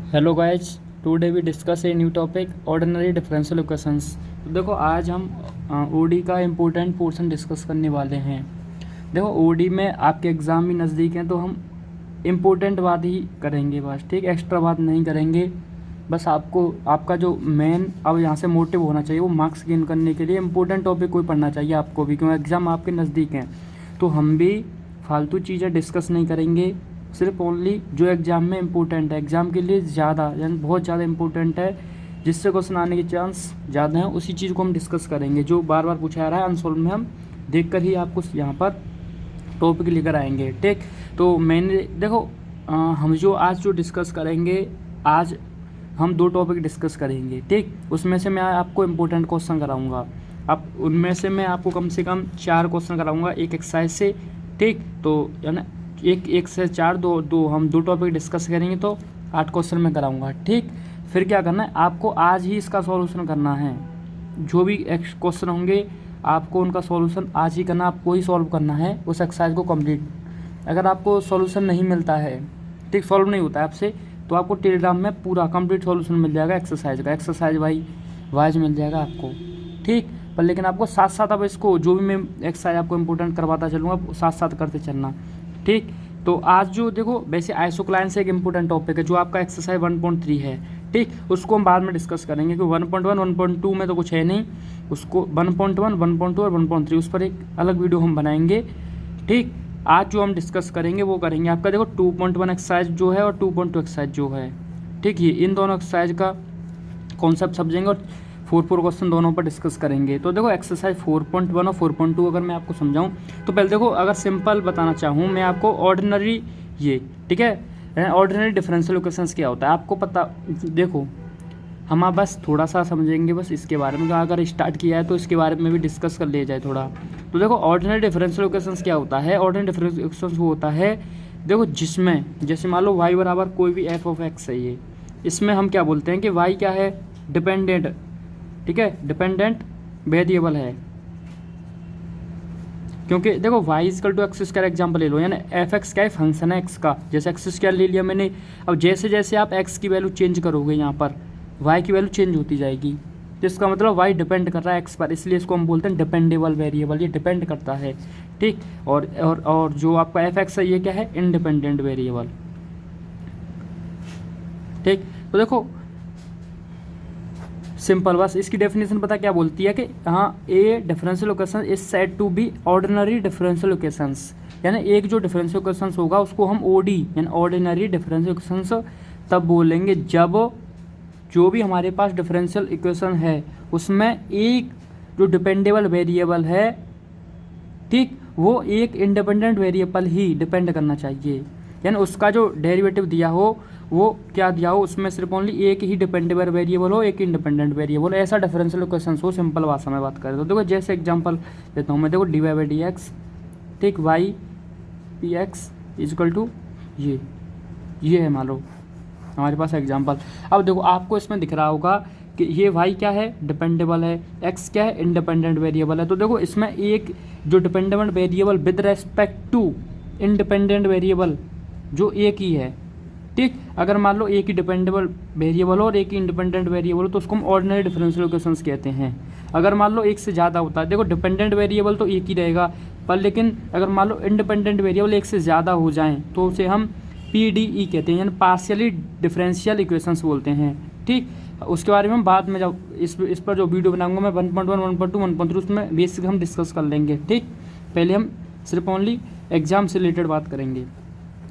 Hello guys, today we discuss a new topic ordinary differential equations. तो देखो आज हम ओडी का इम्पोर्टेंट पोर्शन डिस्कस करने वाले हैं। देखो ओडी में आपके एग्ज़ाम भी नज़दीक हैं तो हम इम्पोर्टेंट बात ही करेंगे बस, ठीक, एक्स्ट्रा बात नहीं करेंगे। बस आपको आपका जो मेन अब यहाँ से मोटिव होना चाहिए वो मार्क्स गेन करने के लिए इम्पोर्टेंट टॉपिक कोई पढ़ना चाहिए आपको भी, क्योंकि एग्ज़ाम आपके नज़दीक हैं। तो हम भी फालतू चीज़ें डिस्कस नहीं करेंगे, सिर्फ ओनली जो एग्ज़ाम में इम्पोर्टेंट है, एग्ज़ाम के लिए ज़्यादा यानी बहुत ज़्यादा इम्पोर्टेंट है, जिससे क्वेश्चन आने के चांस ज़्यादा हैं, उसी चीज़ को हम डिस्कस करेंगे। जो बार बार पूछा जा रहा है अनसोल्व में हम देख कर ही आपको यहाँ पर टॉपिक लेकर आएंगे, ठीक। तो मैंने देखो हम जो आज जो डिस्कस करेंगे, आज हम 2 टॉपिक डिस्कस करेंगे, ठीक। उसमें से मैं आपको इम्पोर्टेंट क्वेश्चन कराऊंगा। अब उनमें से मैं आपको कम से कम 4 क्वेश्चन कराऊंगा एक एक्सरसाइज से, ठीक। तो यानी एक से 4 दो हम 2 टॉपिक डिस्कस करेंगे तो 8 क्वेश्चन मैं कराऊंगा, ठीक। फिर क्या करना है, आपको आज ही इसका सॉल्यूशन करना है। जो भी क्वेश्चन होंगे आपको उनका सॉल्यूशन आज ही करना, आपको ही सॉल्व करना है उस एक्सरसाइज को कंप्लीट। अगर आपको सॉल्यूशन नहीं मिलता है, ठीक, सॉल्व नहीं होता है आपसे, तो आपको टेलीग्राम में पूरा कंप्लीट सॉल्यूशन मिल जाएगा एक्सरसाइज का, एक्सरसाइज वाइज मिल जाएगा आपको, ठीक। पर लेकिन आपको साथ साथ अब इसको जो भी मैं एक्सरसाइज आपको इंपॉर्टेंट करवाता चलूँगा साथ साथ करते चलना, ठीक। तो आज जो देखो वैसे आइसोक्लाइन से एक इम्पोर्टेंट टॉपिक है जो आपका एक्सरसाइज 1.3 है, ठीक। उसको हम बाद में डिस्कस करेंगे क्योंकि 1.1 1.2 में तो कुछ है नहीं। उसको 1.1 1.2 और 1.3 उस पर एक अलग वीडियो हम बनाएंगे, ठीक। आज जो हम डिस्कस करेंगे वो करेंगे आपका देखो 2.1 एक्सरसाइज जो है और 2.2 एक्सरसाइज जो है, ठीक। ये इन दोनों एक्सरसाइज का कॉन्सेप्ट समझेंगे और 4 क्वेश्चन दोनों पर डिस्कस करेंगे। तो देखो एक्सरसाइज 4.1 और 4.2 अगर मैं आपको समझाऊं तो पहले देखो, अगर सिंपल बताना चाहूँ मैं आपको ऑर्डिनरी ये, ठीक है, ऑर्डिनरी डिफरेंशियल इक्वेशंस क्या होता है आपको पता। देखो हम आप बस थोड़ा सा समझेंगे बस इसके बारे में, अगर स्टार्ट किया है तो इसके बारे में भी डिस्कस कर लिया जाए थोड़ा। तो देखो ऑर्डिनरी डिफरेंशियल इक्वेशंस क्या होता है। ऑर्डिनरी डिफरेंशियल इक्वेशंस वो होता है देखो जिसमें जैसे मान लो y बराबर कोई भी f ऑफ x है, ये इसमें हम क्या बोलते हैं कि y क्या है, डिपेंडेंट, ठीक है, डिपेंडेंट वेरिएबल है। क्योंकि देखो y is equal to x square example ले लो, यानी एफ एक्स क्या है, फंक्शन है x का, जैसे एक्स स्क्वायर ले लिया मैंने। अब जैसे जैसे आप x की वैल्यू चेंज करोगे यहाँ पर y की वैल्यू चेंज होती जाएगी, तो इसका मतलब y डिपेंड कर रहा है x पर, इसलिए इसको हम बोलते हैं डिपेंडेबल वेरिएबल, ये डिपेंड करता है, ठीक। और जो आपका एफ एक्स है ये क्या है, इंडिपेंडेंट वेरिएबल, ठीक। तो देखो सिंपल, बस इसकी डेफिनेशन पता क्या बोलती है कि हाँ, a differential equation is said to be ordinary differential equations, यानी एक जो डिफरेंशियल इक्वेशंस होगा उसको हम ओडी यानी ऑर्डिनरी डिफरेंशियल इक्वेशंस तब बोलेंगे जब जो भी हमारे पास डिफरेंशियल इक्वेशन है उसमें एक जो डिपेंडेबल वेरिएबल है, ठीक, वो एक इंडिपेंडेंट वेरिएबल ही डिपेंड करना चाहिए, यानी उसका जो डेरिवेटिव दिया हो वो क्या दिया हो, उसमें सिर्फ ओनली एक ही डिपेंडेबल वेरिएबल हो, एक इंडिपेंडेंट वेरिएबल, ऐसा डिफरेंशियल इक्वेशन हो। सिंपल भाषा में बात करें तो देखो जैसे एग्जांपल देता हूँ मैं, देखो d y by d x, ठीक, y p x is equal to ये है मान लो हमारे पास एग्जांपल। अब देखो आपको इसमें दिख रहा होगा कि ये वाई क्या है, डिपेंडेबल है, एक्स क्या है, इंडिपेंडेंट वेरिएबल है। तो देखो इसमें एक जो dependable variable with respect to independent variable जो एक ही है, ठीक। अगर मान लो एक ही डिपेंडेबल वेरिएबल हो और एक ही इंडिपेंडेंट वेरिएबल हो तो उसको हम ऑर्डिनरी डिफरेंशियल इक्वेशंस कहते हैं। अगर मान लो एक से ज़्यादा होता है, देखो डिपेंडेंट वेरिएबल तो एक ही रहेगा, पर लेकिन अगर मान लो इंडिपेंडेंट वेरिएबल एक से ज़्यादा हो जाएं तो उसे हम PDE कहते हैं, यानी पार्शियली डिफरेंशियल इक्वेशंस बोलते हैं, ठीक। उसके बारे में हम बाद में जब इस पर जो वीडियो बनाऊंगा मैं 1.1 1.2 1.3 उसमें बेसिक हम डिस्कस कर लेंगे, ठीक। पहले हम सिर्फ ओनली एग्जाम से रिलेटेड बात करेंगे।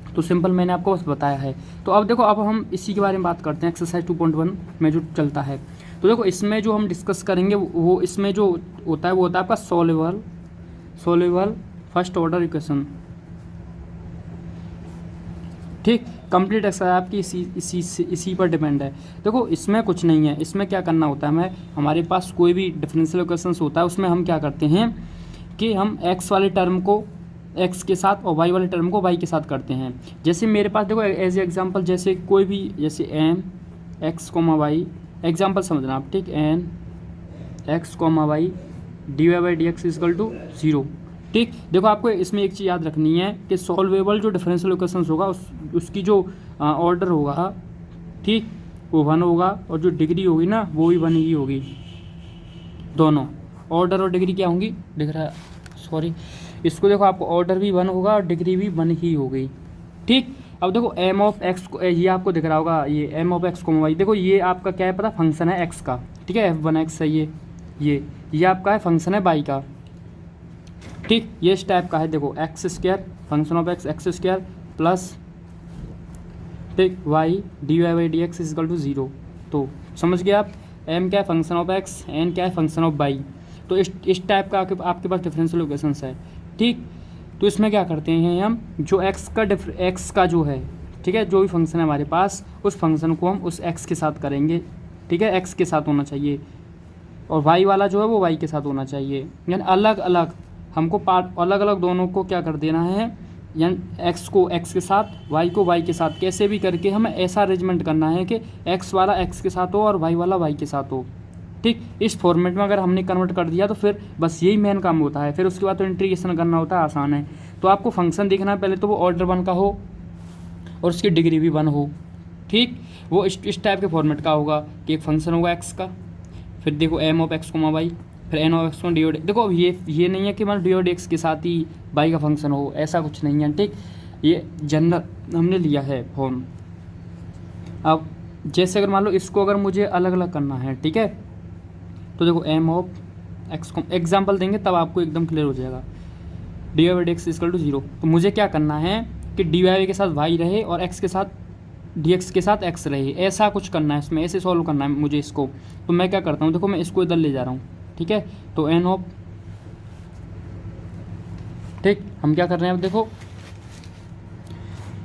तो सिंपल मैंने आपको बस बताया है। तो अब देखो अब हम इसी के बारे में बात करते हैं एक्सरसाइज 2.1 में जो चलता है। तो देखो इसमें जो हम डिस्कस करेंगे वो इसमें जो होता है वो होता है आपका सॉल्युबल फर्स्ट ऑर्डर इक्वेशन, ठीक। कंप्लीट एक्सरसाइज आपकी इसी पर डिपेंड है। देखो इसमें कुछ नहीं है, इसमें क्या करना होता है, हमारे पास कोई भी डिफरेंशियल इक्वेशंस होता है उसमें हम क्या करते हैं कि हम एक्स वाले टर्म को एक्स के साथ और वाई वाले टर्म को वाई के साथ करते हैं। जैसे मेरे पास देखो एज एग्जांपल जैसे कोई भी जैसे n x comma y, example समझना आप, ठीक, n x comma y d y by d x is equal to 0, ठीक। देखो आपको इसमें एक चीज़ याद रखनी है कि सॉल्वेबल जो डिफरेंशियल इक्वेशंस होगा उसकी जो ऑर्डर होगा, ठीक, वो 1 होगा और जो डिग्री होगी ना वो भी 1 ही होगी, दोनों ऑर्डर और डिग्री क्या होंगी, दिख रहा है, सॉरी, इसको देखो आपको ऑर्डर भी 1 होगा और डिग्री भी 1 ही हो गई। ठीक, अब देखो एम ऑफ एक्स, ये आपको दिख रहा होगा, ये एम ऑफ एक्स को वाई, देखो ये आपका क्या है पता, फंक्शन है एक्स का, ठीक है, f1x है ये आपका है फंक्शन है वाई का। ठीक, ये इस टाइप का है, देखो x square function of x square plus, ठीक, y d y by d x is equal to 0। तो समझ गए आप, एम क्या है फंक्शन ऑफ एक्स, एन क्या है फंक्शन ऑफ वाई। तो इस टाइप का आपके पास डिफरेंशियल इक्वेशंस है। ठीक, तो इसमें क्या करते हैं हम, जो एक्स का जो है, ठीक है, जो भी फंक्शन है हमारे पास, उस फंक्शन को हम उस एक्स के साथ करेंगे। ठीक है, एक्स के साथ होना चाहिए, और वाई वाला जो है वो वाई के साथ होना चाहिए, यानी अलग अलग हमको पार्ट अलग अलग दोनों को क्या कर देना है, यानी एक्स को एक्स के साथ, वाई को वाई के साथ, कैसे भी करके हमें ऐसा अरेंजमेंट करना है कि एक्स वाला एक्स के साथ हो और वाई वाला वाई के साथ हो। ठीक, इस फॉर्मेट में अगर हमने कन्वर्ट कर दिया तो फिर बस यही मेन काम होता है, फिर उसके बाद तो इंटीग्रेशन करना होता है, आसान है। तो आपको फंक्शन देखना है पहले तो वो ऑर्डर 1 का हो और उसकी डिग्री भी 1 हो। ठीक, वो इस टाइप के फॉर्मेट का होगा कि एक फंक्शन होगा एक्स का, फिर देखो m of x comma y, फिर एन ऑफ एक्स को डी ओ डी। देखो अब ये नहीं है कि मतलब डी ओ डी एक्स के साथ ही वाई का फंक्शन हो, ऐसा कुछ नहीं है। ठीक, ये जनरल हमने लिया है फॉर्म। अब जैसे अगर मान लो इसको अगर मुझे अलग अलग करना है, ठीक है, तो देखो एम ऑफ एक्स को एग्जाम्पल देंगे तब आपको एकदम क्लियर हो जाएगा। D y by d x is equal to 0, तो मुझे क्या करना है कि डी वाई के साथ वाई रहे और एक्स के साथ डी एक्स के साथ एक्स रहे, ऐसा कुछ करना है इसमें, ऐसे सॉल्व करना है मुझे इसको। तो मैं क्या करता हूँ, देखो मैं इसको इधर ले जा रहा हूँ, ठीक है, तो एन ऑफ, ठीक, हम क्या कर रहे हैं अब देखो,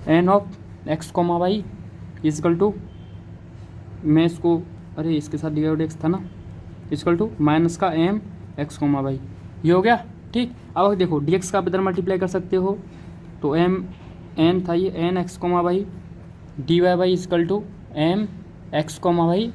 n of x comma y is equal to, मैं इसको, अरे इसके साथ डी वाई बाई एक्स था ना, इजकल टू माइनस का एम एक्स कोमा वाई, ये हो गया। ठीक, अब देखो डी एक्स का आप इधर मल्टीप्लाई कर सकते हो, तो एम एन था ये n x comma y d y by is equal to m x comma y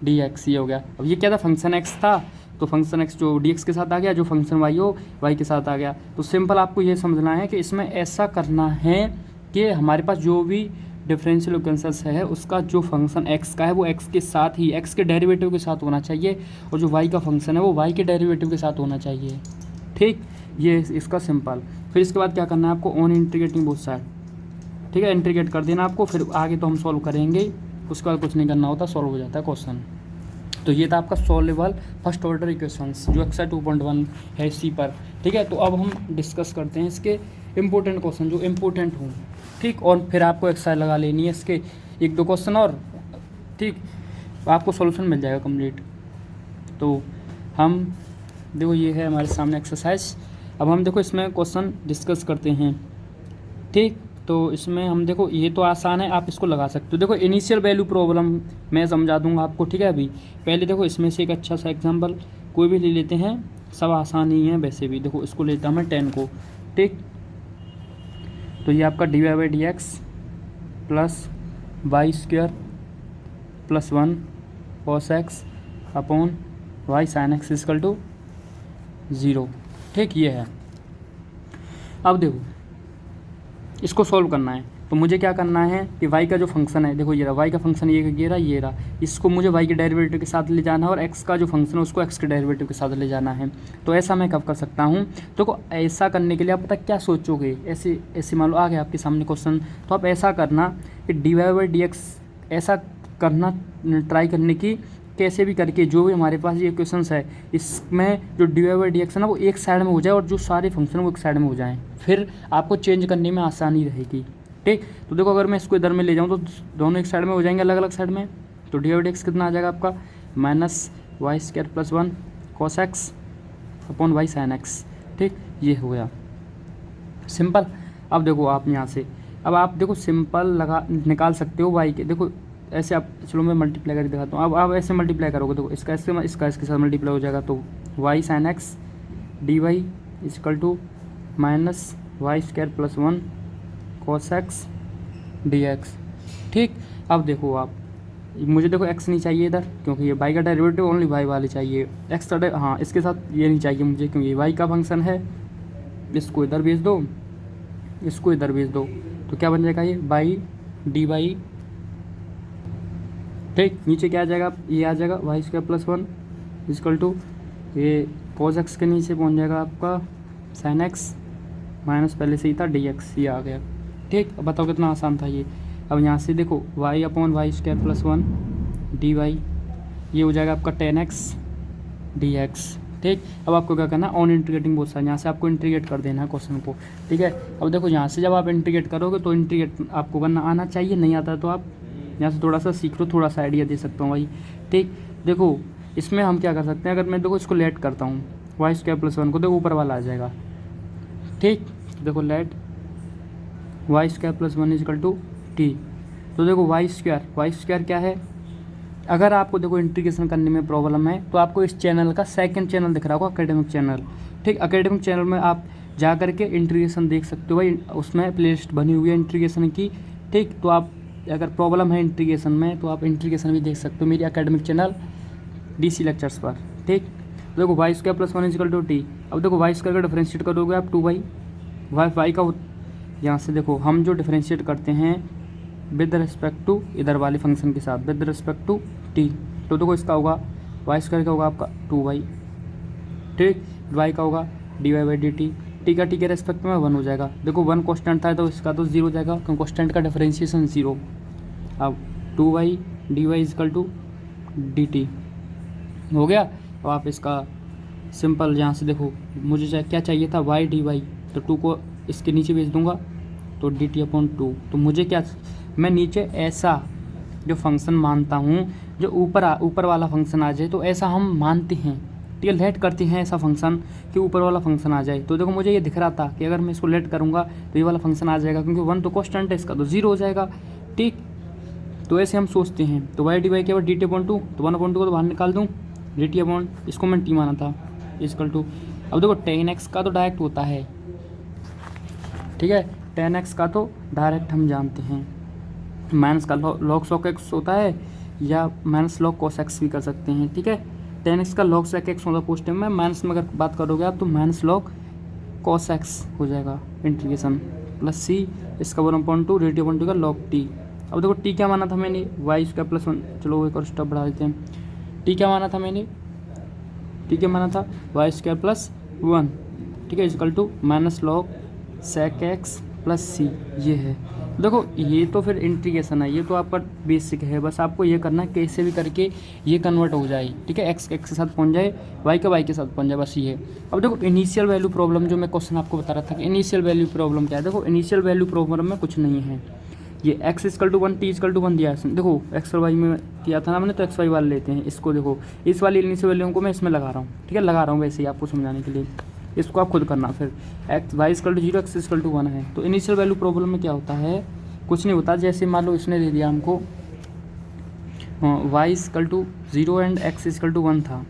d x, ये हो गया। अब ये क्या था, फंक्शन एक्स था, तो फंक्शन एक्स जो डी एक्स के साथ आ गया, जो फंक्शन वाई हो वाई के साथ आ गया। तो सिंपल आपको ये समझना है कि इसमें ऐसा करना है कि हमारे पास जो भी डिफरेंशियल इक्वेशंस है उसका जो फंक्शन एक्स का है वो एक्स के साथ ही, एक्स के डेरिवेटिव के साथ होना चाहिए, और जो वाई का फंक्शन है वो वाई के डेरिवेटिव के साथ होना चाहिए। ठीक, ये इसका सिंपल। फिर इसके बाद क्या करना है आपको, ऑन इंटीग्रेटिंग बोथ साइड, ठीक है, इंटीग्रेट कर देना आपको, फिर आगे तो हम सॉल्व करेंगे, उसके बाद कुछ नहीं करना होता, सॉल्व हो जाता है क्वेश्चन। तो ये था आपका सॉल्वेबल फर्स्ट ऑर्डर इक्वेशंस जो एक्सरसाइज 2.1 है सी पर। ठीक है, तो अब हम डिस्कस करते हैं इसके इम्पोर्टेंट क्वेश्चन जो इम्पोर्टेंट हों। ठीक, और फिर आपको एक्सरसाइज लगा लेनी है इसके 1-2 क्वेश्चन और, ठीक, आपको सॉल्यूशन मिल जाएगा कंप्लीट। तो हम देखो ये है हमारे सामने एक्सरसाइज, अब हम देखो इसमें क्वेश्चन डिस्कस करते हैं। ठीक, तो इसमें हम देखो ये तो आसान है, आप इसको लगा सकते हो। देखो इनिशियल वैल्यू प्रॉब्लम मैं समझा दूंगा आपको, ठीक है। अभी पहले देखो इसमें से एक अच्छा सा एग्जांपल कोई भी ले लेते हैं, सब आसान ही है वैसे भी। देखो इसको लेता हूँ मैं 10 को, ठीक, तो ये आपका d y by d x plus y square plus 1 cos x upon y sine x equal to 0। ठीक, ये है। अब देखो इसको सॉल्व करना है, तो मुझे क्या करना है कि y का जो फंक्शन है, देखो ये रहा y का फंक्शन, ये रहा, इसको मुझे y के डेरिवेटिव के साथ ले जाना है, और x का जो फंक्शन है उसको x के डेरिवेटिव के साथ ले जाना है। तो ऐसा मैं कब कर सकता हूँ, तो ऐसा करने के लिए आप पता क्या सोचोगे, ऐसे मान लो आ गया आपके सामने क्वेश्चन, तो आप ऐसा करना कि d y by d x, ऐसा करना ट्राई करने की कैसे भी करके जो भी हमारे पास ये क्वेश्चंस है इसमें जो d y by d x है ना वो एक साइड में हो जाए, और जो सारे फंक्शन वो एक साइड में हो जाएं, फिर आपको चेंज करने में आसानी रहेगी। ठीक, तो देखो अगर मैं इसको इधर में ले जाऊँ तो दोनों एक साइड में हो जाएंगे, अलग अलग साइड में। तो d y by d x कितना आ जाएगा आपका, minus y square plus 1 cos x upon y sine x. ठीक, ये हो गया सिंपल। अब देखो आप यहाँ से, अब आप देखो सिंपल लगा निकाल सकते हो वाई के, देखो ऐसे आप, चलो मैं मल्टीप्लाई करके दिखाता हूँ। अब आप ऐसे मल्टीप्लाई करोगे, देखो इसका इसके साथ मल्टीप्लाई हो जाएगा, तो y sine x d y is equal to minus y square plus 1 cos x d x. ठीक, अब देखो आप, मुझे देखो एक्स नहीं चाहिए इधर, क्योंकि ये वाई का डेरिवेटिव ओनली वाई वाले चाहिए, एक्स का हाँ इसके साथ ये नहीं चाहिए मुझे, क्योंकि वाई का फंक्शन है। इसको इधर भेज दो, इसको इधर भेज दो, तो क्या बन जाएगा ये वाई डी वाई ठीक, नीचे क्या आ जाएगा, ये आ जाएगा y square plus 1 equal to ये कॉस एक्स के नीचे पहुंच जाएगा आपका साइन एक्स माइनस पहले से ही था डी एक्स, ये आ गया। ठीक, अब बताओ कितना आसान था ये। अब यहाँ से देखो y upon y square plus 1 d y, ये हो जाएगा आपका टेन एक्स डी एक्स। ठीक, अब आपको क्या करना है, ऑन इंटीग्रेटिंग बोथ साइड, यहाँ से आपको इंटीग्रेट कर देना है क्वेश्चन को। ठीक है, अब देखो यहाँ से जब आप इंटीग्रेट करोगे तो इंटीग्रेट आपको करना आना चाहिए, नहीं आता तो आप यहाँ से थोड़ा सा सीख लो, थोड़ा सा आइडिया दे सकता हूँ भाई। ठीक, देखो इसमें हम क्या कर सकते हैं, अगर मैं देखो इसको लेट करता हूँ वाई स्क्वायर प्लस 1 को, देखो ऊपर वाला आ जाएगा। ठीक, देखो let y square plus 1 is equal to t, तो देखो वाई स्क्वायर क्या है, अगर आपको देखो इंटीग्रेशन करने में प्रॉब्लम है तो आपको इस चैनल का सेकंड चैनल दिख रहा होगा, एकेडमिक चैनल। ठीक, एकेडमिक चैनल में आप जा करके इंटीग्रेशन देख सकते हो भाई, उसमें प्लेलिस्ट बनी हुई है इंटीग्रेशन की। ठीक, तो आप अगर प्रॉब्लम है इंटीग्रेशन में तो आप इंटीग्रेशन भी देख सकते हो मेरी एकेडमिक चैनल DC लेक्चर्स पर। ठीक, देखो y square plus 1 is equal to t, अब देखो वाई स्क्वायर का डिफरेंशिएट करोगे आप 2 वाई का, यहाँ से देखो हम जो डिफरेंशिएट करते हैं विद रिस्पेक्ट टू इधर वाले फंक्शन के साथ विद रिस्पेक्ट टू टी, तो देखो इसका होगा वाई स्क्वायर का होगा आपका 2y। ठीक, वाई का होगा dy बाई डी टी का टी के रेस्पेक्ट में 1 हो जाएगा। देखो 1 कॉन्स्टेंट था तो इसका तो 0 हो जाएगा क्योंकि कॉन्स्टेंट का डिफरेंशिएशन 0। अब 2y dy is equal to d t हो गया। अब आप इसका सिंपल यहाँ से देखो मुझे क्या चाहिए था y dy, तो 2 को इसके नीचे भेज दूंगा तो डी टी अपॉन 2, तो मुझे क्या, मैं नीचे ऐसा जो फंक्शन मानता हूँ जो ऊपर वाला फंक्शन आ जाए, तो ऐसा हम मानते हैं। ठीक है, लेट करते हैं ऐसा फंक्शन कि ऊपर वाला फंक्शन आ जाए। तो देखो मुझे ये दिख रहा था कि अगर मैं इसको लेट करूँगा तो ये वाला फंक्शन आ जाएगा, क्योंकि 1 तो कॉन्स्टेंट है, इसका तो 0 हो जाएगा। ठीक, तो ऐसे हम सोचते हैं। तो वाई डी वाई के बाद डी टी अपॉन 2, तो 1/2 को तो बाहर निकाल दूँ, डी टी अपॉन इसको मैं टी माना था इजकल टू, अब देखो टेन एक्स का तो डायरेक्ट होता है। ठीक है, टेन एक्स का तो डायरेक्ट हम जानते हैं, माइनस का लॉग सॉक एक्स होता है या माइनस लॉग कॉस एक्स भी कर सकते हैं। ठीक है, टेन एक्स का लॉग सेक एक्स होता पोस्ट में, माइनस में अगर बात करोगे आप तो माइनस लॉग कॉस एक्स हो जाएगा इंटीग्रेशन प्लस सी इसका 1/2 रेडियो 1/2 का लॉग टी। अब देखो टी क्या माना था मैंने, वाई स्क्वायर प्लस 1, चलो एक और स्टेप बढ़ा देते हैं। टी क्या माना था मैंने, टी क्या माना था वाई स्क्वायर प्लस 1। ठीक है, is equal to minus log sec x plus c, ये है। देखो ये तो फिर इंटीग्रेशन है, ये तो आपका बेसिक है, बस आपको ये करना है कैसे भी करके ये कन्वर्ट हो जाए। ठीक है, एक्स के साथ पहुंच जाए, वाई के साथ पहुंच जाए, बस ये। अब देखो इनिशियल वैल्यू प्रॉब्लम जो मैं क्वेश्चन आपको बता रहा था कि इनिशियल वैल्यू प्रॉब्लम क्या है, देखो इनिशियल वैल्यू प्रॉब्लम में कुछ नहीं है, ये x is equal to 1 t is equal to 1 दिया है। देखो एक्स और वाई में किया था ना मैंने, तो एक्स वाई वाले लेते हैं इसको। देखो इस वाली इनिशियल वैल्यू को मैं इसमें लगा रहा हूँ। ठीक है, लगा रहा हूँ वैसे ही आपको समझाने के लिए, इसको आप खुद करना। फिर x y is equal to 0 x is equal to 1 है, तो इनिशियल वैल्यू प्रॉब्लम में क्या होता है, कुछ नहीं होता। जैसे मान लो इसने दे दिया हमको y is equal to 0 and x is equal to 1 था।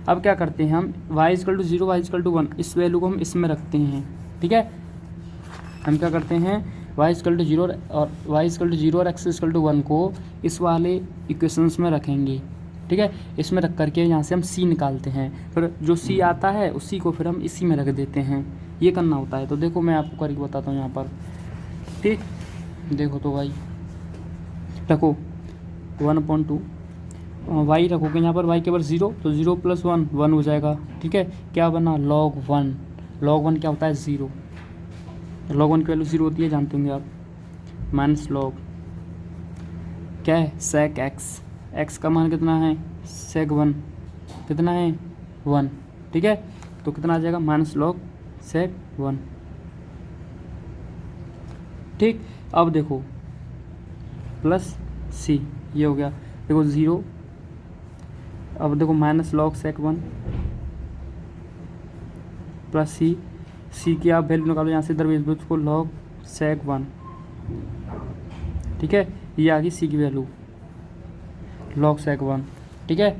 अब क्या करते हैं हम, y is equal to 0 y is equal to 1 इस वैल्यू को हम इसमें रखते हैं। ठीक है, हम क्या करते हैं, वाई इजकल टू 0 और वाई इजकल टू 0 और एक्स इजकल टू 1 को इस वाले इक्वेशंस में रखेंगे। ठीक है, इसमें रख करके यहाँ से हम सी निकालते हैं, फिर जो सी आता है उसी को फिर हम इसी में रख देते हैं, ये करना होता है। तो देखो मैं आपको करके बताता हूँ यहाँ पर। ठीक, देखो तो भाई रखो 1/2 वाई रखोगे यहाँ पर, वाई के बाद 0 तो 0 + 1 1 हो जाएगा। ठीक है, क्या बना log 1, log 1 क्या होता है 0, log 1 की वैल्यू 0 होती है जानते होंगे आप, माइनस log क्या है sec x, x का मान कितना है sec 1 कितना है 1। ठीक है, तो कितना आ जाएगा माइनस log sec 1। ठीक, अब देखो प्लस सी, ये हो गया। देखो 0, अब देखो माइनस log sec 1 प्लस सी, सी की आप वैल्यू निकालो यहाँ से, इधर भेज दो उसको log sec 1। ठीक है, ये आ गई सी की वैल्यू log sec 1। ठीक है,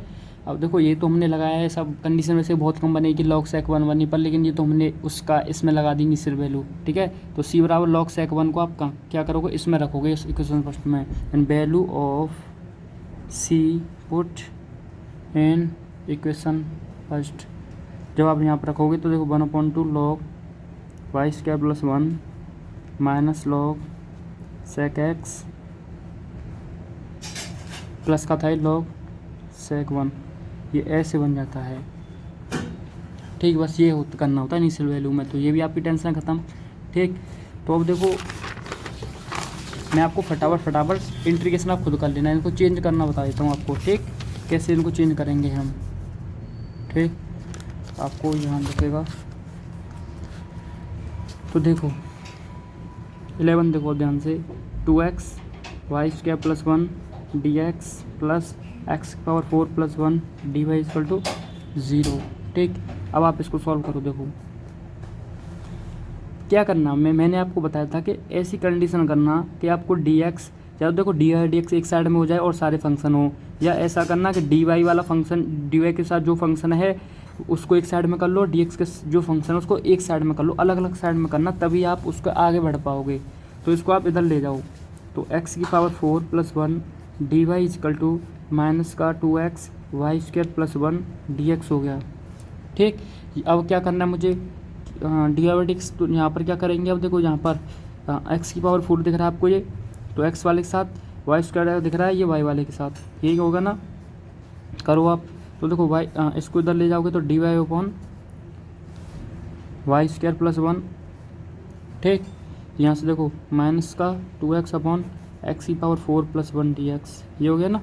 अब देखो ये तो हमने लगाया है, सब कंडीशन में से बहुत कम बनेगी log sec 1 1 पर, लेकिन ये तो हमने उसका इसमें लगा दी इनिशियल वैल्यू। ठीक है, तो सी बराबर log sec 1 को आप क्या करोगे, इसमें रखोगे इस इक्वेशन फर्स्ट में, and value of c put in equation first. जब आप यहाँ पर रखोगे तो देखो 1/2 log y square plus 1 minus log sec x plus का था ये log sec 1, ये ऐसे बन जाता है। ठीक, बस ये करना होता है इनिशियल वैल्यू में, तो ये भी आपकी टेंशन ख़त्म। ठीक, तो अब देखो मैं आपको फटाफट इंटीग्रेशन आप खुद कर लेना, इनको चेंज करना बता देता हूँ आपको। ठीक, कैसे इनको चेंज करेंगे हम। ठीक, आपको यहाँ दिखेगा, तो देखो 11 देखो ध्यान से, 2x y square plus 1 d x plus x power 4 plus 1 d y equal to 0। ठीक, अब आप इसको सॉल्व करो। देखो क्या करना, मैंने आपको बताया था कि ऐसी कंडीशन करना कि आपको डी एक्स, या देखो डी वाई डी एक्स एक साइड में हो जाए और सारे फंक्शन हो, या ऐसा करना कि डी वाई वाला फंक्शन डी वाई के साथ जो फंक्शन है उसको एक साइड में कर लो, डी एक्स के जो फंक्शन है उसको एक साइड में कर लो, अलग अलग साइड में करना, तभी आप उसको आगे बढ़ पाओगे। तो इसको आप इधर ले जाओ, तो x की power 4 plus 1 d y is equal to minus का 2x y square plus 1 d x हो गया। ठीक, अब क्या करना है मुझे, डी वाई डी एक्स, तो यहाँ पर क्या करेंगे, अब देखो यहाँ पर x की पावर 4 दिख रहा है आपको ये, तो x वाले के साथ वाई स्क्वायर दिख रहा है ये y वाले के साथ, यही होगा ना, करो आप। तो देखो y इसको इधर ले जाओगे तो d y upon y square plus 1। ठीक, यहाँ से देखो माइनस का 2x अपॉन एक्स की पावर 4 प्लस 1 डी एक्स, ये हो गया ना।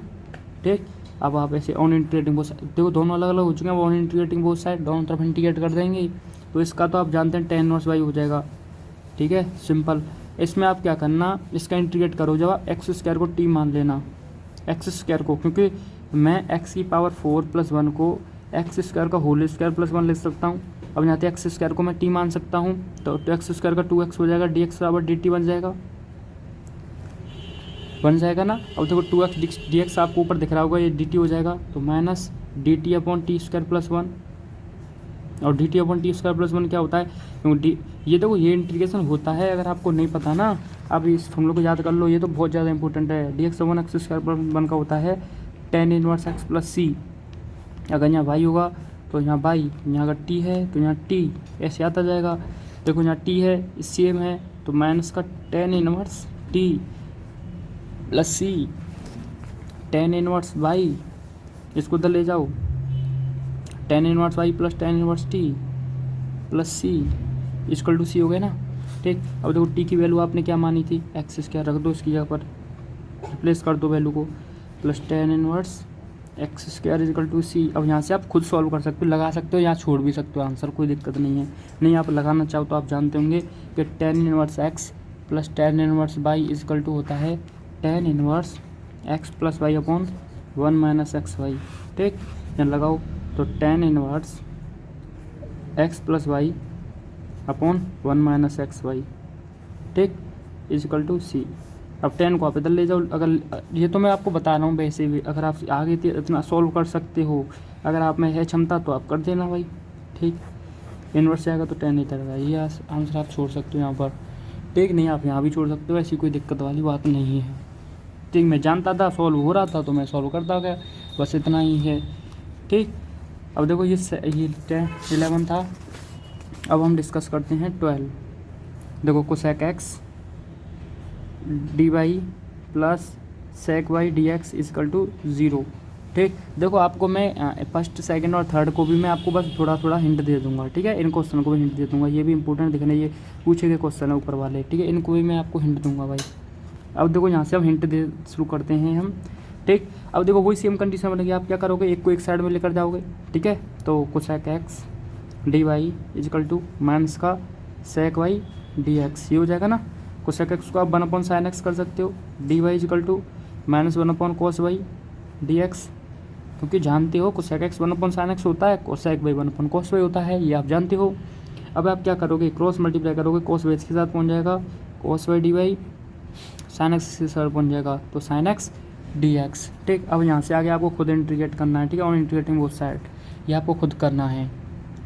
ठीक, अब आप ऐसे ऑन इंटीग्रेटिंग बोथ साइड, देखो दोनों अलग अलग हो चुके हैं, वो ऑन इंटीग्रेटिंग बोथ साइड दोनों तरफ इंटीग्रेट कर देंगे, तो इसका तो आप जानते हैं tan इनवर्स y हो जाएगा। ठीक है, सिंपल। इसमें आप क्या करना, इसका इंटीग्रेट करो, जब एक्स स्क्वायर को t मान लेना, एक्स स्क्वायर को, क्योंकि मैं x की पावर 4 प्लस 1 को एक्स स्क्वायर का होल स्क्वायर प्लस 1 लिख सकता हूँ। अब यहाँ पे एक्स स्क्वायर को मैं t मान सकता हूँ, तो एक्स स्क्वायर का 2x हो जाएगा, डी एक्स बराबर डी टी बन जाएगा ना। अब देखो 2x डी एक्स आपको ऊपर दिख रहा होगा, ये डी टी हो जाएगा, तो minus D t upon T square plus 1, और D t upon T square plus 1 क्या होता है, क्योंकि ये देखो ये इंटीग्रेशन होता है, अगर आपको नहीं पता ना, अब इस फॉर्मूले को याद कर लो, ये तो बहुत ज़्यादा इंपॉर्टेंट है। D x upon x square plus 1 का होता है tan इनवर्स एक्स प्लस सी, अगर यहाँ y होगा तो यहाँ y, यहाँ अगर t है तो यहाँ t, ऐसे आता जाएगा। देखो यहाँ t है, सेम है, तो माइनस का tan inverse t plus c tan inverse y, इसको उधर ले जाओ, tan inverse y plus tan inverse t plus c equal to c हो गया ना। ठीक, अब देखो t की वैल्यू आपने क्या मानी थी, एक्स स्क्वायर रख दो इसकी जगह पर, रिप्लेस कर दो वैल्यू को, plus tan inverse x square is equal to c. अब यहाँ से आप खुद सॉल्व कर सकते हो, लगा सकते हो, यहाँ छोड़ भी सकते हो आंसर, कोई दिक्कत नहीं है। नहीं आप लगाना चाहो तो आप जानते होंगे कि tan inverse x plus tan inverse y is equal to होता है tan inverse x plus y upon 1 minus x y. ठीक, यहाँ लगाओ, तो tan inverse x plus y upon 1 minus x y, ठीक, इजकल टू सी। अब 10 को आप इधर ले जाओ, अगर ये तो मैं आपको बता रहा हूँ वैसे भी, अगर आप आगे इतना सॉल्व कर सकते हो, अगर आप में है क्षमता तो आप कर देना भाई। ठीक, इन्वर्स जाएगा तो 10 इधर आएगा, ये आंसर आप छोड़ सकते हो यहाँ पर। ठीक, नहीं आप यहाँ भी छोड़ सकते हो, ऐसी कोई दिक्कत वाली बात नहीं है। ठीक, मैं जानता था सॉल्व हो रहा था तो मैं सॉल्व करता गया, बस इतना ही है। ठीक, अब देखो ये 11 था, अब हम डिस्कस करते हैं 12। देखो cosec x d y plus sec y d x is equal to 0। ठीक, देखो आपको मैं फर्स्ट सेकंड और थर्ड को भी मैं आपको बस थोड़ा थोड़ा हिंट दे दूंगा। ठीक है, इन क्वेश्चन को भी हिंट दे दूंगा, ये भी इंपॉर्टेंट दिखने, ये पूछे गए क्वेश्चन है ऊपर वाले। ठीक है, इनको भी मैं आपको हिंट दूंगा भाई। अब देखो यहाँ से हम हिंट दे शुरू करते हैं हम। ठीक, अब देखो वही सेम कंडीशन बनेगी, आप क्या करोगे, एक को एक साइड में लेकर जाओगे। ठीक है, तो cosec x d y is equal to minus का सेक वाई डी एक्स, ये हो जाएगा ना। कोसेक एक्स को आप 1 अपॉन साइन एक्स कर सकते हो, d y is equal to minus 1 upon cos y d x, क्योंकि जानते हो cosec x 1 upon sine x होता है, cosec y 1 upon cos y होता है, ये आप जानते हो। अब आप क्या करोगे, क्रॉस मल्टीप्लाई करोगे, कॉस वाई के साथ पहुंच जाएगा cos y d y, sine x के साथ पहुंच जाएगा तो साइन एक्स डी एक्स। ठीक, अब यहाँ से आगे आपको खुद इंटीग्रेट करना है। ठीक है, और इंटीग्रेटिंग बोथ साइड ये आपको खुद करना है,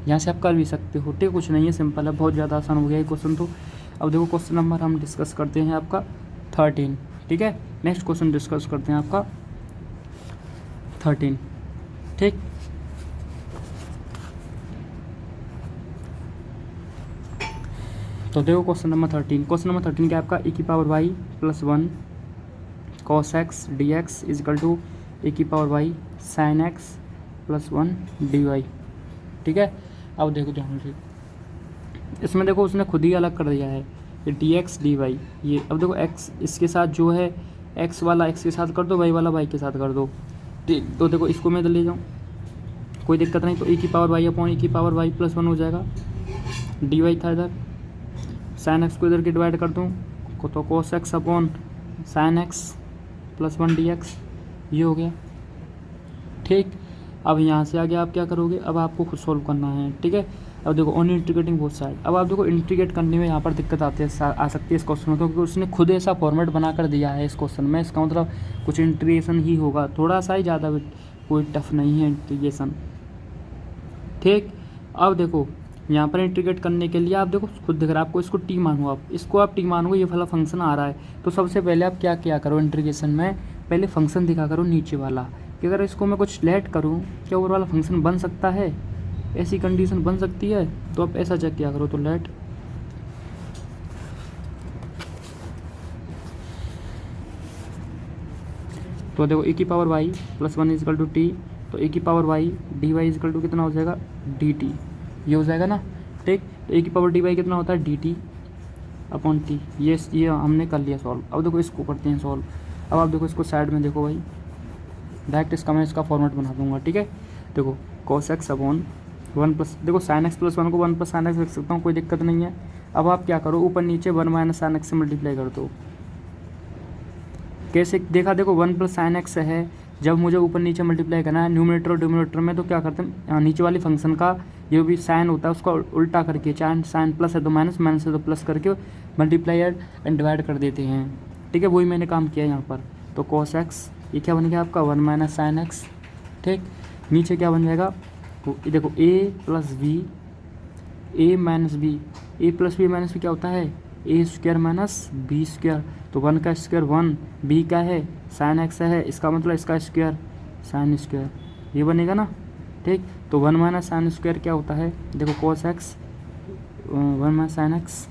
यहाँ से आप कर भी सकते हो। ठीक, कुछ नहीं है, सिंपल है, बहुत ज़्यादा आसान हो गया ये क्वेश्चन तो। अब देखो क्वेश्चन नंबर हम डिस्कस करते हैं आपका 13। ठीक है, नेक्स्ट क्वेश्चन डिस्कस करते हैं आपका 13। ठीक, तो देखो क्वेश्चन नंबर 13। क्वेश्चन नंबर 13 क्या आपका, e की power y plus 1 cos x d x is equal to a की power y sine x plus 1 d y. ठीक है, अब देखो ध्यान से, इसमें देखो उसने खुद ही अलग कर दिया है, ये डी एक्स डी वाई। ये अब देखो एक्स इसके साथ जो है, एक्स वाला एक्स के साथ कर दो, वाई वाला वाई के साथ कर दो। तो देखो इसको मैं इधर ले जाऊँ, कोई दिक्कत नहीं। तो ए की पावर वाई अपॉन ए की पावर वाई प्लस 1 हो जाएगा। डी वाई था इधर, साइन एक्स को इधर के डिवाइड कर दूँ तो cos x upon sine x plus 1 d x, ये हो गया। ठीक, अब यहाँ से आगे आप क्या करोगे, अब आपको खुद सोल्व करना है। ठीक है, अब देखो ओनली इंटीग्रेटिंग बोथ साइड। अब आप देखो इंटीग्रेट करने में यहाँ पर दिक्कत आ सकती है इस क्वेश्चन में, क्योंकि उसने खुद ऐसा फॉर्मेट बना कर दिया है इस क्वेश्चन में। इसका मतलब कुछ इंटीग्रेशन ही होगा, थोड़ा सा ही, ज़्यादा कोई टफ नहीं है इंटीग्रेशन। ठीक, अब देखो यहाँ पर इंटीग्रेट करने के लिए आप देखो खुद दिख रहा है आपको, इसको टी मानो, आप इसको आप टी मानोगे, ये वाला फंक्शन आ रहा है। तो सबसे पहले आप क्या किया करो इंटीग्रेशन में, पहले फंक्शन दिखा करो नीचे वाला, कि अगर इसको मैं कुछ लेट करूँ क्या ऊपर वाला फंक्शन बन सकता है, ऐसी कंडीशन बन सकती है। तो आप ऐसा चेक किया करो, तो लेट तो देखो ए की power y plus 1 is equal to t, तो ए की power y d y is equal to कितना हो जाएगा, डी टी, ये हो जाएगा ना। ठीक, तो ए की पावर डी वाई कितना होता है, डी टी अपॉन टी। ये हमने कर लिया सॉल्व। अब देखो इसको करते हैं सॉल्व। अब आप देखो इसको साइड में देखो भाई, डायरेक्ट इसका मैं इसका फॉर्मेट बना दूंगा। ठीक है, देखो कॉस एक्स अपॉन 1 प्लस, देखो साइन एक्स प्लस 1 को 1 प्लस साइन एक्स लिख सकता हूँ, कोई दिक्कत नहीं है। अब आप क्या करो, ऊपर नीचे 1 माइनस साइन एक्स से मल्टीप्लाई कर दो। कैसे देखा, देखो 1 प्लस साइन एक्स है, जब मुझे ऊपर नीचे मल्टीप्लाई करना है न्यूमरेटर और डिनोमिनेटर में, तो क्या करते हैं, नीचे वाली फंक्शन का जो भी साइन होता है उसका उल्टा करके, चाहे साइन प्लस है तो माइनस, माइनस है तो प्लस करके मल्टीप्लाई एंड डिवाइड कर देते हैं। ठीक है, वही मैंने काम किया यहाँ पर। तो कॉस एक्स ये क्या बन गया आपका 1 माइनस साइन एक्स। ठीक, नीचे क्या बन जाएगा, तो देखो ए प्लस बी, ए माइनस बी, ए प्लस बी माइनस बी क्या होता है, ए स्क्वायर माइनस बी स्क्वायर। तो 1 का स्क्वायर 1, बी का है साइन एक्स है, इसका मतलब इसका स्क्वायर साइन स्क्वायर, ये बनेगा ना। ठीक, तो 1 माइनस साइन स्क्वायर क्या होता है, देखो cos x 1 minus sine x,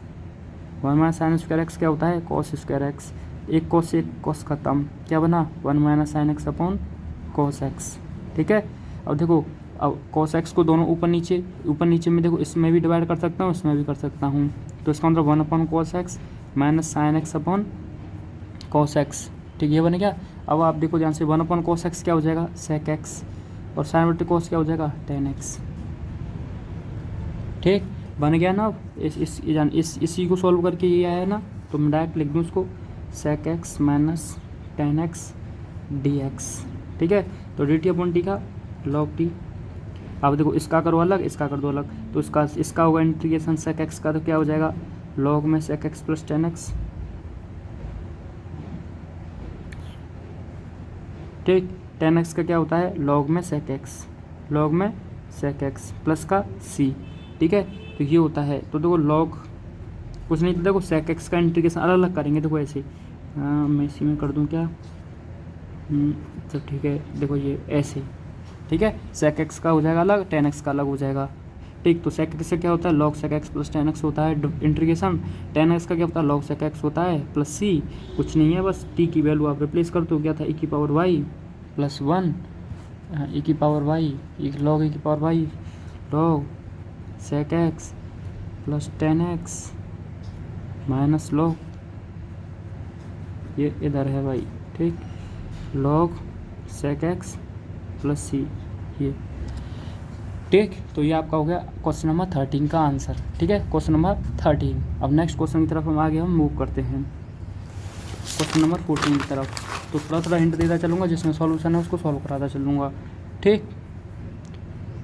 1 minus sine square x क्या होता है, कॉस स्क्वायर एक्स। एक कॉस से एक कॉस खत्म, क्या बना 1 minus sine x upon cos x. ठीक है, अब देखो, अब कॉस एक्स को दोनों ऊपर नीचे में देखो, इसमें भी डिवाइड कर सकता हूँ, इसमें भी कर सकता हूँ। तो इसका मतलब 1 upon cos x minus sine x upon cos x. ठीक, ये बन गया। अब आप देखो ध्यान से, 1 अपॉन कॉस एक्स क्या हो जाएगा, सेक एक्स, और साइन बटे कॉस क्या हो जाएगा, टेन एक्स। ठीक, बन गया ना। अब इसी को सॉल्व करके ये आया ना, तो मैं डायरेक्ट लिख दूँ उसको, sec x minus tan x d x. ठीक है, तो डी टी अपॉन टी का लॉग टी। अब देखो इसका करो अलग, इसका कर दो अलग, तो इसका होगा इंटीग्रेशन सेक एक्स का, तो क्या हो जाएगा लॉग में sec x plus tan x. ठीक, टेन एक्स का क्या होता है, लॉग में सेक एक्स, लॉग में सेक एक्स प्लस का सी। ठीक है, तो ये होता है। तो देखो लॉग कुछ नहीं, तो देखो सेक एक्स का इंटीग्रेशन अलग अलग करेंगे। देखो ऐसे, मैं इसी में कर दूँ क्या, तो ठीक है, देखो ये ऐसे। ठीक है, सेक एक्स का हो जाएगा अलग, टेन एक्स का अलग हो जाएगा। ठीक, तो सेक एक्स से क्या होता है, log sec x plus tan x होता है इंटीग्रेशन। टेन एक्स का क्या होता है, लॉग सेक एक्स होता है प्लस सी। कुछ नहीं है, बस टी की वैल्यू आप रिप्लेस कर दो, क्या था, ए की पावर वाई प्लस 1, ए की पावर वाई लॉग ए की power y log sec x plus tan x minus log, ये इधर है भाई। ठीक, log sec x plus c, ये। ठीक, तो ये आपका हो गया क्वेश्चन नंबर 13 का आंसर। ठीक है, क्वेश्चन नंबर 13। अब नेक्स्ट क्वेश्चन की तरफ हम आगे मूव करते हैं, क्वेश्चन नंबर 14 की तरफ। तो थोड़ा थोड़ा हिंट देता चलूँगा, जिसमें सॉल्यूशन है उसको सॉल्व कराता चलूँगा। ठीक,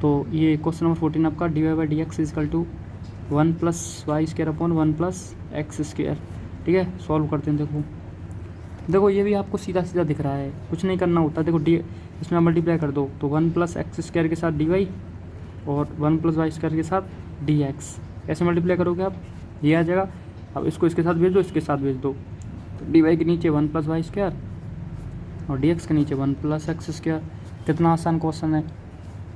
तो ये क्वेश्चन नंबर 14 आपका d y by d x is equal to 1 plus y square upon 1 plus x square. ठीक है, सॉल्व करते हैं। देखो ये भी आपको सीधा सीधा दिख रहा है, कुछ नहीं करना होता। देखो डी इसमें मल्टीप्लाई कर दो, तो 1 प्लस एक्स स्क्वायर के साथ डी वाई और 1 प्लस वाई स्क्वायर के साथ डी एक्स, ऐसे मल्टीप्लाई करोगे आप, ये आ जाएगा। अब इसको इसके साथ भेज दो, इसके साथ भेज दो, तो डी वाई के नीचे 1 प्लस वाई स्क्वायर और डी एक्स के नीचे 1 प्लस एक्स स्क्वायर। कितना आसान क्वेश्चन है,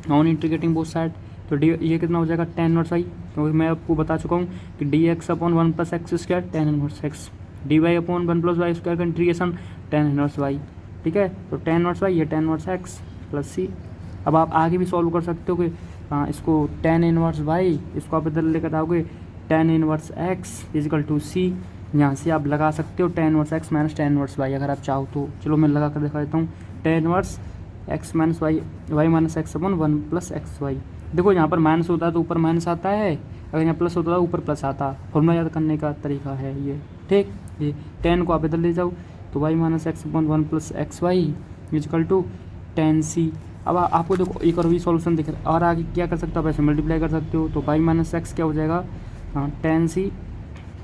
नॉन इंटीग्रेटिंग बोथ साइड। तो डी ये कितना हो जाएगा, टेन इनवर्स वाई, क्योंकि मैं आपको बता चुका हूँ कि d x upon 1 plus x square tan inverse x, d y upon 1 plus y square का इंटीग्रेशन टेन इनवर्स वाई। ठीक है। तो tan इनवर्स वाई, ये tan inverse x plus c. अब आप आगे भी सॉल्व कर सकते हो कि इसको tan इनवर्स वाई, इसको आप इधर लेकर आओगे tan inverse x is equal to c. यहाँ से आप लगा सकते हो tan inverse x minus tan inverse y अगर आप चाहो तो। चलो मैं लगा कर दिखा देता हूँ। tan inverse x minus y, y minus x upon 1 plus x y. देखो यहाँ पर माइनस होता है तो ऊपर माइनस आता है, अगर यहाँ प्लस होता है ऊपर प्लस आता। फॉर्मूला याद करने का तरीका है ये, ठीक। ये tan को आप इधर ले जाओ तो y minus x upon 1 plus x y is equal to tan c. अब आपको देखो एक और भी सॉल्यूशन दिख रहा है, और आगे क्या कर सकते हो आप ऐसे मल्टीप्लाई कर सकते हो। तो वाई माइनस एक्स क्या हो जाएगा, tan सी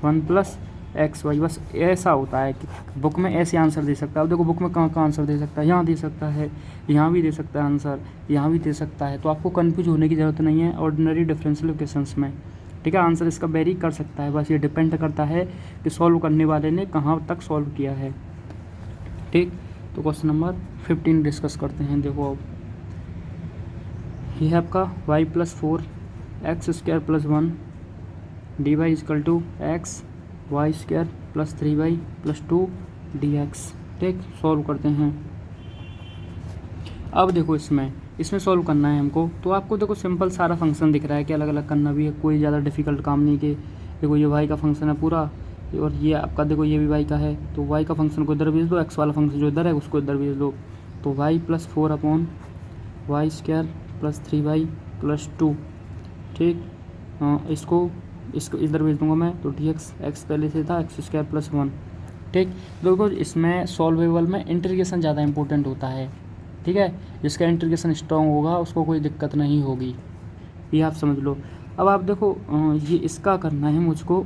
1 प्लस एक्स वाई। बस ऐसा होता है कि बुक में ऐसे आंसर दे सकता है। अब देखो बुक में कहाँ कहाँ आंसर दे सकता है, यहाँ दे सकता है, यहाँ भी दे सकता है आंसर, यहाँ भी दे सकता है। तो आपको कन्फ्यूज होने की ज़रूरत नहीं है ऑर्डिनरी डिफरेंशियल इक्वेशंस में, ठीक है। आंसर इसका वेरी कर सकता है, बस ये डिपेंड करता है कि सॉल्व करने वाले ने कहाँ तक सॉल्व किया है, ठीक। तो क्वेश्चन नंबर 15 डिस्कस करते हैं। देखो अब ये है आपका y plus 4 x square plus 1 d y is equal to x y square plus 3y plus 2 d x, ठीक। सॉल्व करते हैं। अब देखो इसमें सॉल्व करना है हमको। तो आपको देखो सिंपल सारा फंक्शन दिख रहा है कि अलग अलग करना भी है, कोई ज़्यादा डिफिकल्ट काम नहीं कि देखो ये y का फंक्शन है पूरा, और ये आपका देखो ये भी y का है। तो y का फंक्शन को इधर भेज दो, x वाला फंक्शन जो इधर है उसको इधर भेज दो। तो y plus 4 upon y square plus 3y plus 2, ठीक। इसको इधर भेज दूंगा मैं। तो डी एक्स पहले से था एक्स स्क्वायर प्लस 1, ठीक। देखो इसमें सॉल्वेबल में इंटीग्रेशन ज़्यादा इंपॉर्टेंट होता है, ठीक है। जिसका इंटीग्रेशन स्ट्रॉन्ग होगा उसको कोई दिक्कत नहीं होगी, ये आप समझ लो। अब आप देखो ये इसका करना है मुझको,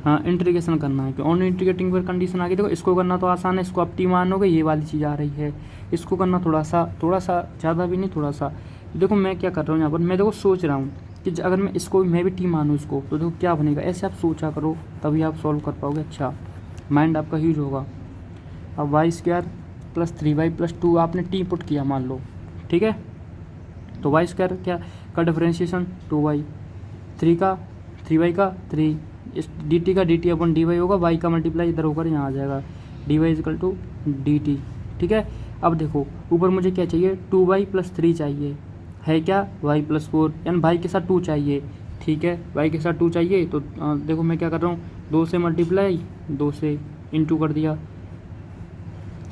इंटीग्रेशन करना है कि ऑन इंटीग्रेटिंग पर कंडीशन आ गई। देखो इसको करना तो आसान है, इसको आप टी मानोगे, ये वाली चीज़ आ रही है। इसको करना थोड़ा सा ज़्यादा भी नहीं, थोड़ा सा। देखो मैं क्या कर रहा हूँ यहाँ पर, मैं देखो सोच रहा हूँ कि अगर मैं इसको मैं भी टी मानूँ इसको, तो देखो क्या बनेगा। ऐसे आप सोचा करो तभी आप सॉल्व कर पाओगे, अच्छा माइंड आपका ह्यूज होगा। अब Y square plus 3y plus 2 आपने टी पुट किया मान लो, ठीक है। तो वाई स्क्वायर क्या का डिफरेंशिएशन 2y, 3y का 3, इस dt का dt अपन dy होगा, y का मल्टीप्लाई इधर होकर यहाँ आ जाएगा dy इजकल टू dt, ठीक है। अब देखो ऊपर मुझे क्या चाहिए, 2y प्लस 3 चाहिए, है क्या y प्लस 4, यानी y के साथ 2 चाहिए, ठीक है। y के साथ 2 चाहिए तो देखो मैं क्या कर रहा हूँ, 2 से मल्टीप्लाई 2 से इंटू कर दिया।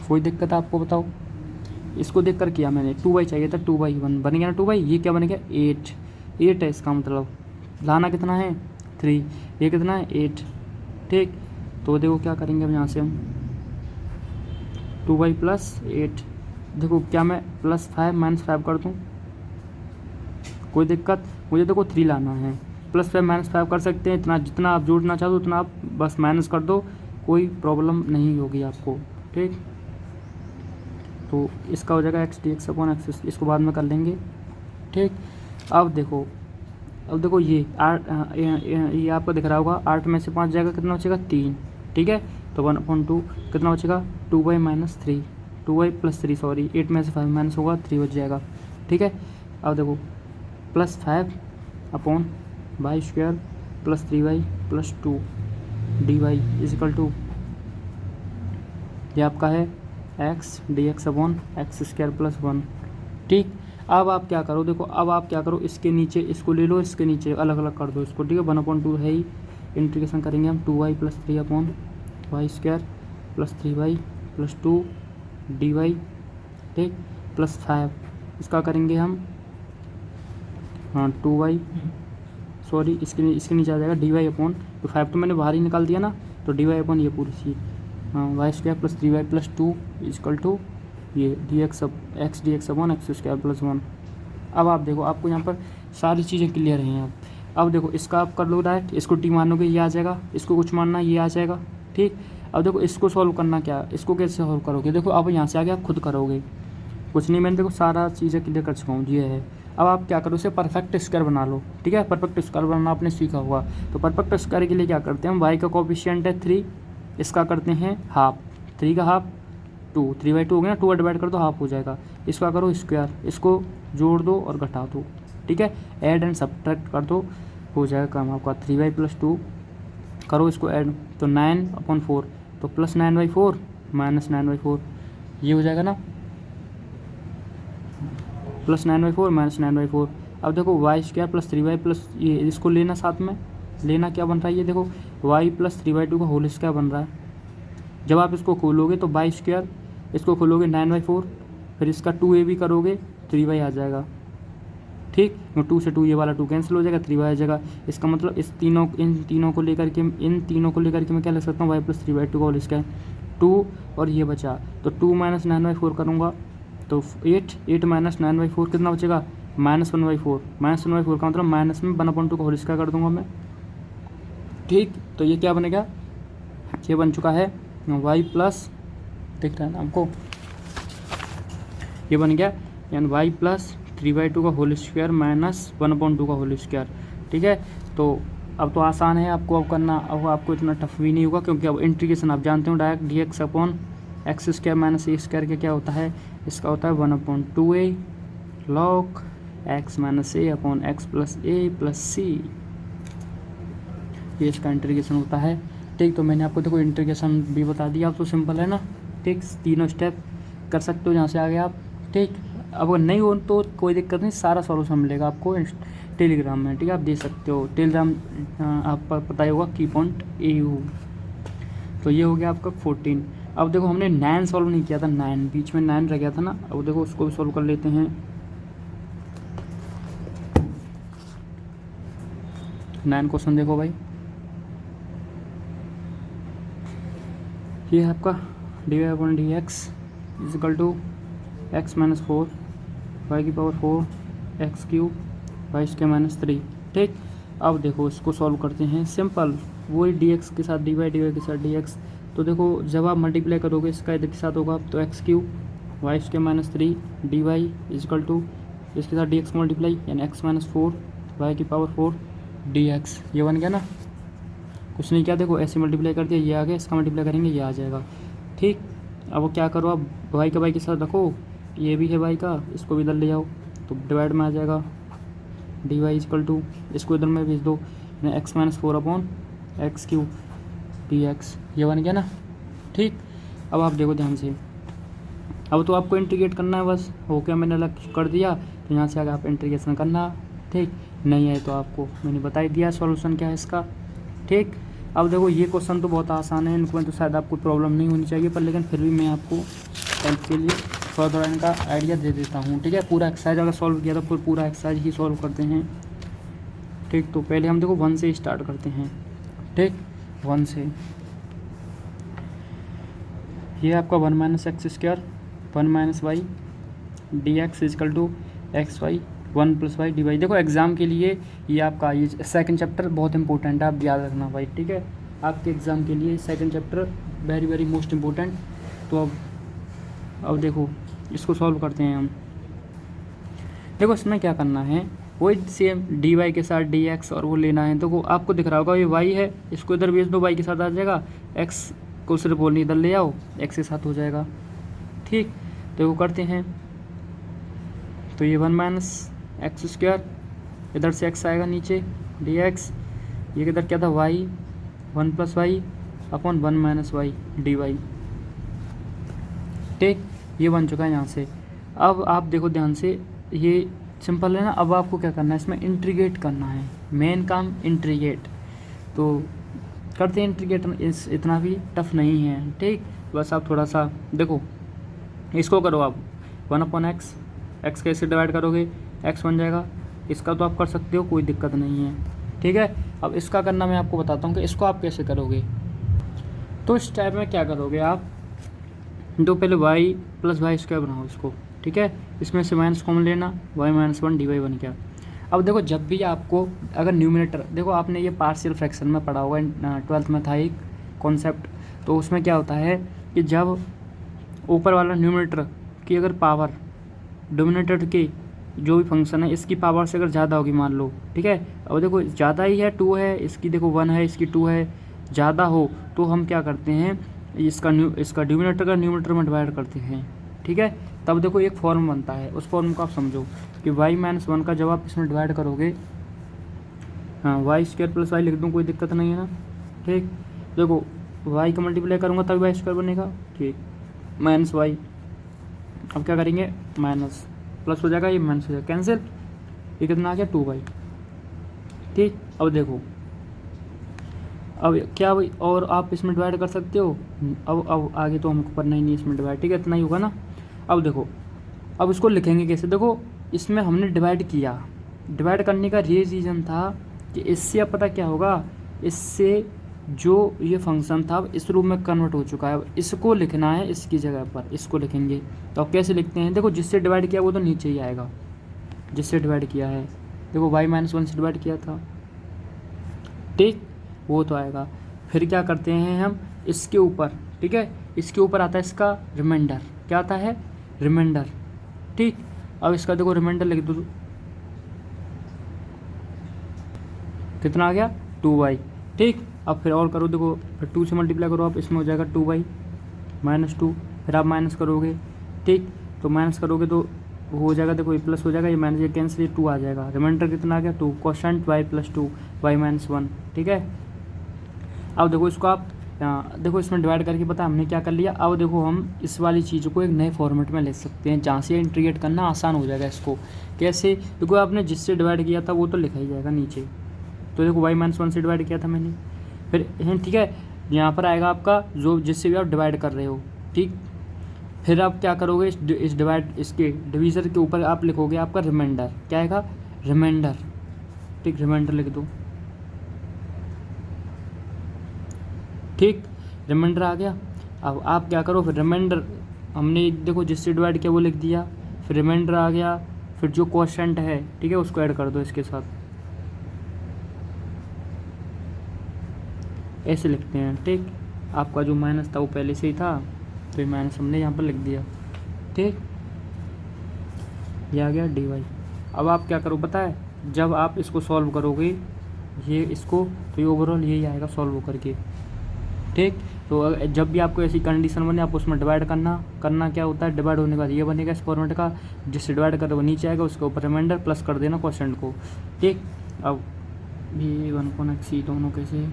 कोई दिक्कत आपको बताओ, इसको देख कर किया मैंने। 2y चाहिए था, 2/1 बन गया ना 2y, ये क्या बन गया 8 है इसका मतलब। लाना कितना है 3, ये कितना है 8, ठीक। तो देखो क्या करेंगे अब यहाँ से हम 2y प्लस 8, देखो क्या मैं प्लस 5 माइनस 5 कर दूँ, कोई दिक्कत। मुझे देखो 3 लाना है, प्लस 5 माइनस 5 कर सकते हैं, इतना जितना आप जोड़ना चाहो उतना आप बस माइनस कर दो, कोई प्रॉब्लम नहीं होगी आपको, ठीक। तो इसका हो जाएगा x d x upon x, इसको बाद में कर लेंगे, ठीक। अब देखो ये 8, ये आपको दिख रहा होगा 8 में से 5 जाएगा, कितना बचेगा 3, ठीक है। तो 1/2 कितना बचेगा 2y minus 3, 2y plus 3 sorry, 8 में से 5 माइनस होगा 3 बच जाएगा, ठीक है। अब देखो plus 5 upon y square plus 3y plus 2 d y is equal to, ये आपका है x d x upon x square plus 1, ठीक। अब आप क्या करो, देखो अब आप क्या करो, इसके नीचे इसको ले लो, इसके नीचे अलग अलग कर दो इसको, ठीक है। 1/2 है ही, इंटीग्रेशन करेंगे हम 2y plus 3 upon y square plus 3y plus 2 d y, ठीक, प्लस 5 इसका करेंगे हम 2y सॉरी, इसके नीचे आ जाएगा डी वाई अपॉन, तो 5 तो मैंने बाहर ही निकाल दिया ना, तो डी वाई अपॉन ये पूरी चीज़ y square plus 3y plus 2 is equal to ये d x upon x square plus 1। अब आप देखो आपको यहाँ पर सारी चीज़ें क्लियर हैं। अब देखो इसका आप कर लो डायरेक्ट, इसको टी मानोगे ये आ जाएगा, इसको कुछ मानना ये आ जाएगा, ठीक। अब देखो इसको सॉल्व करना क्या, इसको कैसे सॉल्व करोगे, देखो अब यहाँ से आगे आप खुद करोगे, कुछ नहीं, मैंने देखो सारा चीज़ें क्लियर कर चुका हूँ, ये है। अब आप क्या करो, इसे परफेक्ट स्क्वायर बना लो, ठीक है। परफेक्ट स्क्वायर बनाना आपने सीखा हुआ, तो परफेक्ट स्क्वायर के लिए क्या करते हैं हम, y का कोफिशिएंट है 3, इसका करते हैं हाफ, 3 का हाफ 2, 3/2 हो गया ना, 2 डिवाइड कर दो हाफ हो जाएगा, इसका करो स्क्वायर, इसको जोड़ दो और घटा दो, ठीक है। ऐड एंड सब्ट्रैक्ट कर दो, हो जाएगा काम आपका 3y प्लस 2, करो इसको ऐड, तो 9/4, तो प्लस 9/4 माइनस 9/4, ये हो जाएगा ना, प्लस 9/4 माइनस 9/4। अब देखो y square plus 3y plus ये इसको लेना साथ में, लेना क्या बन रहा है, ये देखो y प्लस 3/2 का होल स्क्वायर बन रहा है। जब आप इसको खोलोगे तो वाई स्क्वायर, इसको खोलोगे 9/4, फिर इसका 2a भी करोगे 3y आ जाएगा। ठीक, 2 से 2 ये वाला 2 कैंसिल हो जाएगा, 3y आ जाएगा। इसका मतलब इन तीनों को लेकर के मैं क्या लिख सकता हूँ, y प्लस 3/2 का होल स्क्वायर 2, और ये बचा तो 2 माइनस 9/4 करूँगा तो 8 माइनस 9/4 कितना बचेगा, -1/4। -1/4 का मतलब माइनस में 1/2 का होल स्क्वायर कर दूंगा मैं। ठीक, तो ये क्या बनेगा, ये बन चुका है y प्लस, दिख रहा है ना आपको, ये बन गया यानी y प्लस 3/2 का होल स्क्वायर माइनस 1/2 का होल स्क्वायर। ठीक है, तो अब तो आसान है आपको अब करना, अब आपको इतना टफ भी नहीं होगा, क्योंकि अब इंटीग्रेशन आप जानते हो direct dx upon x square minus a square के क्या होता है, इसका होता है 1/2a log x माइनस ए अपॉन एक्स प्लस ए प्लस सी, ये इसका इंटीग्रेशन होता है। ठीक, तो मैंने आपको देखो इंटीग्रेशन भी बता दिया, अब तो सिंपल है ना। ठीक, तीनों स्टेप कर सकते हो जहाँ से आगे आप। ठीक, अब अगर नहीं हो तो कोई दिक्कत नहीं, सारा सॉल्यूशन मिलेगा आपको टेलीग्राम में। ठीक है, आप दे सकते हो, टेलीग्राम आपको पता ही होगा key.au। तो ये हो गया आपका 14। अब देखो हमने 9 सॉल्व नहीं किया था, 9 बीच में 9 रह गया था ना, अब देखो उसको भी सॉल्व कर लेते हैं। 9 क्वेश्चन देखो भाई, ये है आपका dy/dx is equal to x minus 4 y की power 4 x cube y square minus 3। ठीक, अब देखो इसको सॉल्व करते हैं, सिंपल वही dx के साथ dy के साथ dx। तो देखो जब आप मल्टीप्लाई करोगे इसका इधर के साथ होगा तो x cube y square minus 3 dy is equal to इसके साथ dx मल्टीप्लाई यानी x माइनस 4 वाई की पावर 4 dx। ये बन गया ना, कुछ नहीं किया, देखो ऐसे मल्टीप्लाई कर दिया, ये आ गया, इसका मल्टीप्लाई करेंगे ये आ जाएगा। ठीक, अब वो क्या करो, अब वाई का वाई के साथ रखो, ये भी है वाई का, इसको भी इधर ले जाओ तो डिवाइड में आ जाएगा dy इजकल टू, इसको इधर में भेज दो x minus 4 upon x cube dx। ये बन गया ना। ठीक, अब आप देखो ध्यान से, अब तो आपको इंटीग्रेट करना है बस, हो गया, मैंने अलग कर दिया, तो यहाँ से आगे आप इंटीग्रेशन करना। ठीक, नहीं है तो आपको मैंने बता ही दिया सॉल्यूशन क्या है इसका। ठीक, अब देखो ये क्वेश्चन तो बहुत आसान है, इनको तो शायद आपको प्रॉब्लम नहीं होनी चाहिए, पर लेकिन फिर भी मैं आपको हेल्प के लिए थोड़ा इनका आइडिया दे देता हूँ। ठीक है, पूरा एक्सरसाइज अगर सॉल्व किया तो फिर पूरा एक्सरसाइज ही सॉल्व करते हैं। ठीक, तो पहले हम देखो 1 से स्टार्ट करते हैं। ठीक, 1 से ये आपका 1 minus x square 1 minus y d x is equal to x y 1 plus y d y. देखो एग्ज़ाम के लिए ये आपका ये सेकंड चैप्टर बहुत इंपॉर्टेंट है, आप याद रखना भाई। ठीक है, आपके एग्ज़ाम के लिए second chapter very very most important. तो अब देखो इसको सॉल्व करते हैं हम। देखो इसमें क्या करना है, वही सेम डी वाई के साथ डी एक्स और वो लेना है। देखो आपको दिख रहा होगा ये वाई है, इसको इधर भेज दो, वाई के साथ आ जाएगा, एक्स को सिर्फ बोलनी इधर ले आओ, एक्स के साथ हो जाएगा। ठीक, तो वो करते हैं, तो ये 1 माइनस एक्स स्क्वायर, इधर से एक्स आएगा नीचे डी एक्स, ये किधर क्या था y 1 plus y upon 1 minus y d y. ठीक, ये बन चुका है यहाँ से। अब आप देखो ध्यान से, ये सिंपल है ना। अब आपको क्या करना है, इसमें इंटीग्रेट करना है, मेन काम इंटीग्रेट। तो करते हैं इंटीग्रेट, इतना भी टफ नहीं है। ठीक, बस आप थोड़ा सा देखो, इसको करो आप 1 अपॉन एक्स, एक्स कैसे डिवाइड करोगे, एक्स बन जाएगा। इसका तो आप कर सकते हो, कोई दिक्कत नहीं है। ठीक है, अब इसका करना मैं आपको बताता हूँ कि इसको आप कैसे करोगे। तो इस टाइप में क्या करोगे आप, तो पहले वाई प्लस वाई स्क्वायर बनाओ इसको। ठीक है, इसमें से माइनस कॉमन लेना, वाई माइनस 1 डी वाई बन गया। अब देखो जब भी आपको अगर न्यूमिनेटर, देखो आपने ये पार्शियल फ्रैक्शन में पढ़ा होगा, 12th में था एक कॉन्सेप्ट, तो उसमें क्या होता है कि जब ऊपर वाला न्यूमिनेटर की अगर पावर डोमिनेटर की जो भी फंक्शन है इसकी पावर से अगर ज़्यादा होगी मान लो, ठीक है, अब देखो ज़्यादा ही है 2 है, इसकी देखो 1 है, इसकी 2 है, ज़्यादा हो तो हम क्या करते हैं, इसका डिनोमिनेटर का न्यूमरेटर में डिवाइड करते हैं। ठीक है, तब देखो एक फॉर्म बनता है, उस फॉर्म को आप समझो कि वाई माइनस 1 का जब आप इसमें डिवाइड करोगे, हाँ वाई स्क्वायर प्लस वाई लिख दूँ, कोई दिक्कत नहीं है ना। ठीक, देखो वाई का मल्टीप्लाई करूँगा तभी वाई स्क्वायर बनेगा। ठीक, माइनस वाई अब क्या करेंगे, माइनस प्लस हो जाएगा, ये माइनस हो जाएगा, कैंसिल, ये कितना आ गया 2y। ठीक, अब देखो अब क्या और आप इसमें डिवाइड कर सकते हो। अब आगे तो हमको करना ही नहीं इसमें डिवाइड, ठीक है, इतना ही होगा ना। अब देखो, अब इसको लिखेंगे कैसे, देखो इसमें हमने डिवाइड किया, डिवाइड करने का ये रीज़न था कि इससे अब पता क्या होगा, इससे जो ये फंक्शन था अब इस रूप में कन्वर्ट हो चुका है। अब इसको लिखना है इसकी जगह पर, इसको लिखेंगे। तो अब कैसे लिखते हैं, देखो जिससे डिवाइड किया वो तो नीचे ही आएगा, जिससे डिवाइड किया है, देखो y-1 से डिवाइड किया था, ठीक, वो तो आएगा। फिर क्या करते हैं हम, इसके ऊपर, ठीक है, इसके ऊपर आता है इसका रिमाइंडर, क्या आता है, रिमाइंडर, ठीक। अब इसका देखो रिमाइंडर लिख दो, कितना आ गया 2y, ठीक। अब फिर और करो, देखो फिर 2 से मल्टीप्लाई करो आप, इसमें हो जाएगा 2y -2, फिर आप माइनस करोगे, ठीक, तो माइनस करोगे तो हो जाएगा, देखो ये प्लस हो जाएगा, ये माइनस, ये कैंसिल, ये 2 आ जाएगा, रिमाइंडर कितना आ गया 2, क्वोशंट y+2 y-1, ठीक है। अब देखो इसको आप देखो इसमें डिवाइड करके पता हमने क्या कर लिया। अब देखो हम इस वाली चीज़ को एक नए फॉर्मेट में ले सकते हैं जहाँ से इंटीग्रेट करना आसान हो जाएगा। इसको कैसे, देखो आपने जिससे डिवाइड किया था वो तो लिखा ही जाएगा नीचे, तो देखो y-1 से डिवाइड किया था मैंने, फिर ठीक है, यहाँ पर आएगा आपका जो जिससे भी आप डिवाइड कर रहे हो, ठीक। फिर आप क्या करोगे, इस डिवाइड इसके डिवीज़र के ऊपर आप लिखोगे आपका रिमाइंडर, क्या आएगा, रिमाइंडर, ठीक, रिमाइंडर लिख दो, ठीक, रिमाइंडर आ गया। अब आप क्या करो, फिर रिमाइंडर हमने देखो जिससे डिवाइड किया वो लिख दिया, फिर रिमाइंडर आ गया, फिर जो क्वोशंट है, ठीक है, उसको ऐड कर दो इसके साथ, ऐसे लिखते हैं, ठीक। आपका जो माइनस था वो पहले से ही था, तो ये माइनस हमने यहाँ पर लिख दिया, ठीक, ये आ गया dy। अब आप क्या करो पता है, जब आप इसको सॉल्व करोगे ये इसको, तो ये ओवरऑल यही आएगा सॉल्व करके, ठीक। तो जब भी आपको ऐसी कंडीशन बने आप उसमें डिवाइड करना क्या होता है, डिवाइड होने के बाद ये बनेगा इस फॉर्मेट का, जिससे डिवाइड करो वो नीचे आएगा, उसके ऊपर रिमाइंडर प्लस कर देना क्वोशंट को, ठीक। अब ये 1/x दोनों कैसे,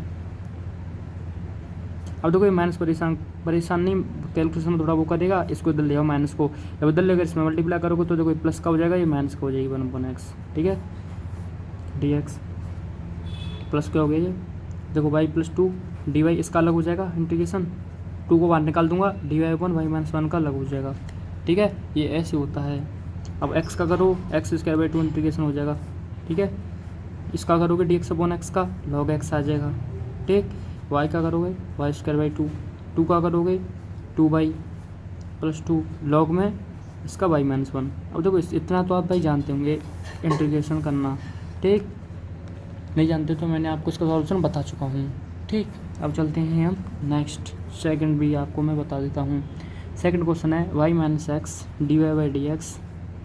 अब देखो ये माइनस परेशान नहीं, कैलकुलेशन में थोड़ा वो करेगा, इसको इधर ले आओ माइनस को, जब इधर लेकर इसमें मल्टीप्लाई करोगे तो देखो ये प्लस का हो जाएगा, ये माइनस का हो जाएगी 1/x, ठीक है, dx प्लस क्या हो गया ये, देखो y+2 dy इसका अलग हो जाएगा इंटीग्रेशन, 2 को बाहर निकाल दूंगा, dy/y-1 का अलग हो जाएगा, ठीक है, ये ऐसे होता है। अब x का करो, x² इंटीग्रेशन हो जाएगा, ठीक है, इसका करोगे dx/x का log x आ जाएगा, ठीक। y का करोगे y²/2, 2 का करोगे 2y+2 log में इसका y-1। अब देखो इतना तो आप भाई जानते होंगे इंटीग्रेशन करना, ठीक, नहीं जानते तो मैंने आपको इसका सॉल्यूशन बता चुका हूँ, ठीक। अब चलते हैं हम नेक्स्ट, सेकंड भी आपको मैं बता देता हूँ। सेकंड क्वेश्चन है y-x dy/dx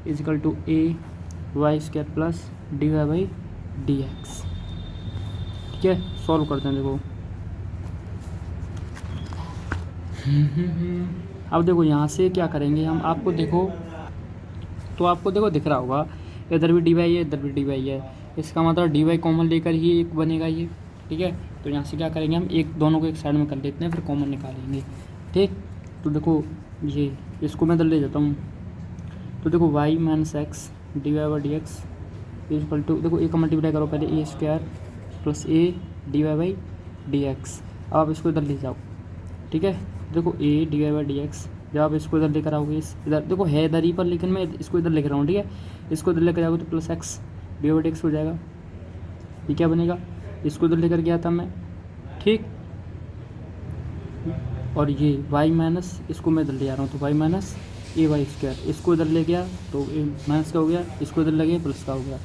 = a y² + dy/dx, ठीक है, सॉल्व करते हैं। देखो अब देखो यहाँ से क्या करेंगे हम, आपको देखो तो आपको देखो दिख रहा होगा इधर भी dy है इधर भी dy है, इसका मतलब dy कॉमन लेकर ही एक बनेगा ये, ठीक है। तो यहाँ से क्या करेंगे हम, एक दोनों को एक साइड में कर लेते हैं, फिर कॉमन निकालेंगे, ठीक। तो देखो ये इसको मैं इधर ले जाता हूँ, तो देखो y-x dy/dx = देखो एक मल्टीप्लाई करो पहले a² + a dy/dx। अब आप इसको इधर ले जाओ, ठीक है, देखो a dy/dx, जब आप इसको इधर लेकर आओगे, इधर देखो है इधर ही पर, लेकिन मैं इसको इधर लेकर आऊँ, ठीक है, इसको इधर लेकर जाओगे तो +x dy/dx हो जाएगा, ये क्या बनेगा, इसको इधर लेकर गया था मैं, ठीक। और ये y- इसको मैं इधर ले आ रहा हूँ, तो y-ay², इसको इधर ले गया तो माइनस का हो गया, इसको इधर ले गया प्लस का हो गया,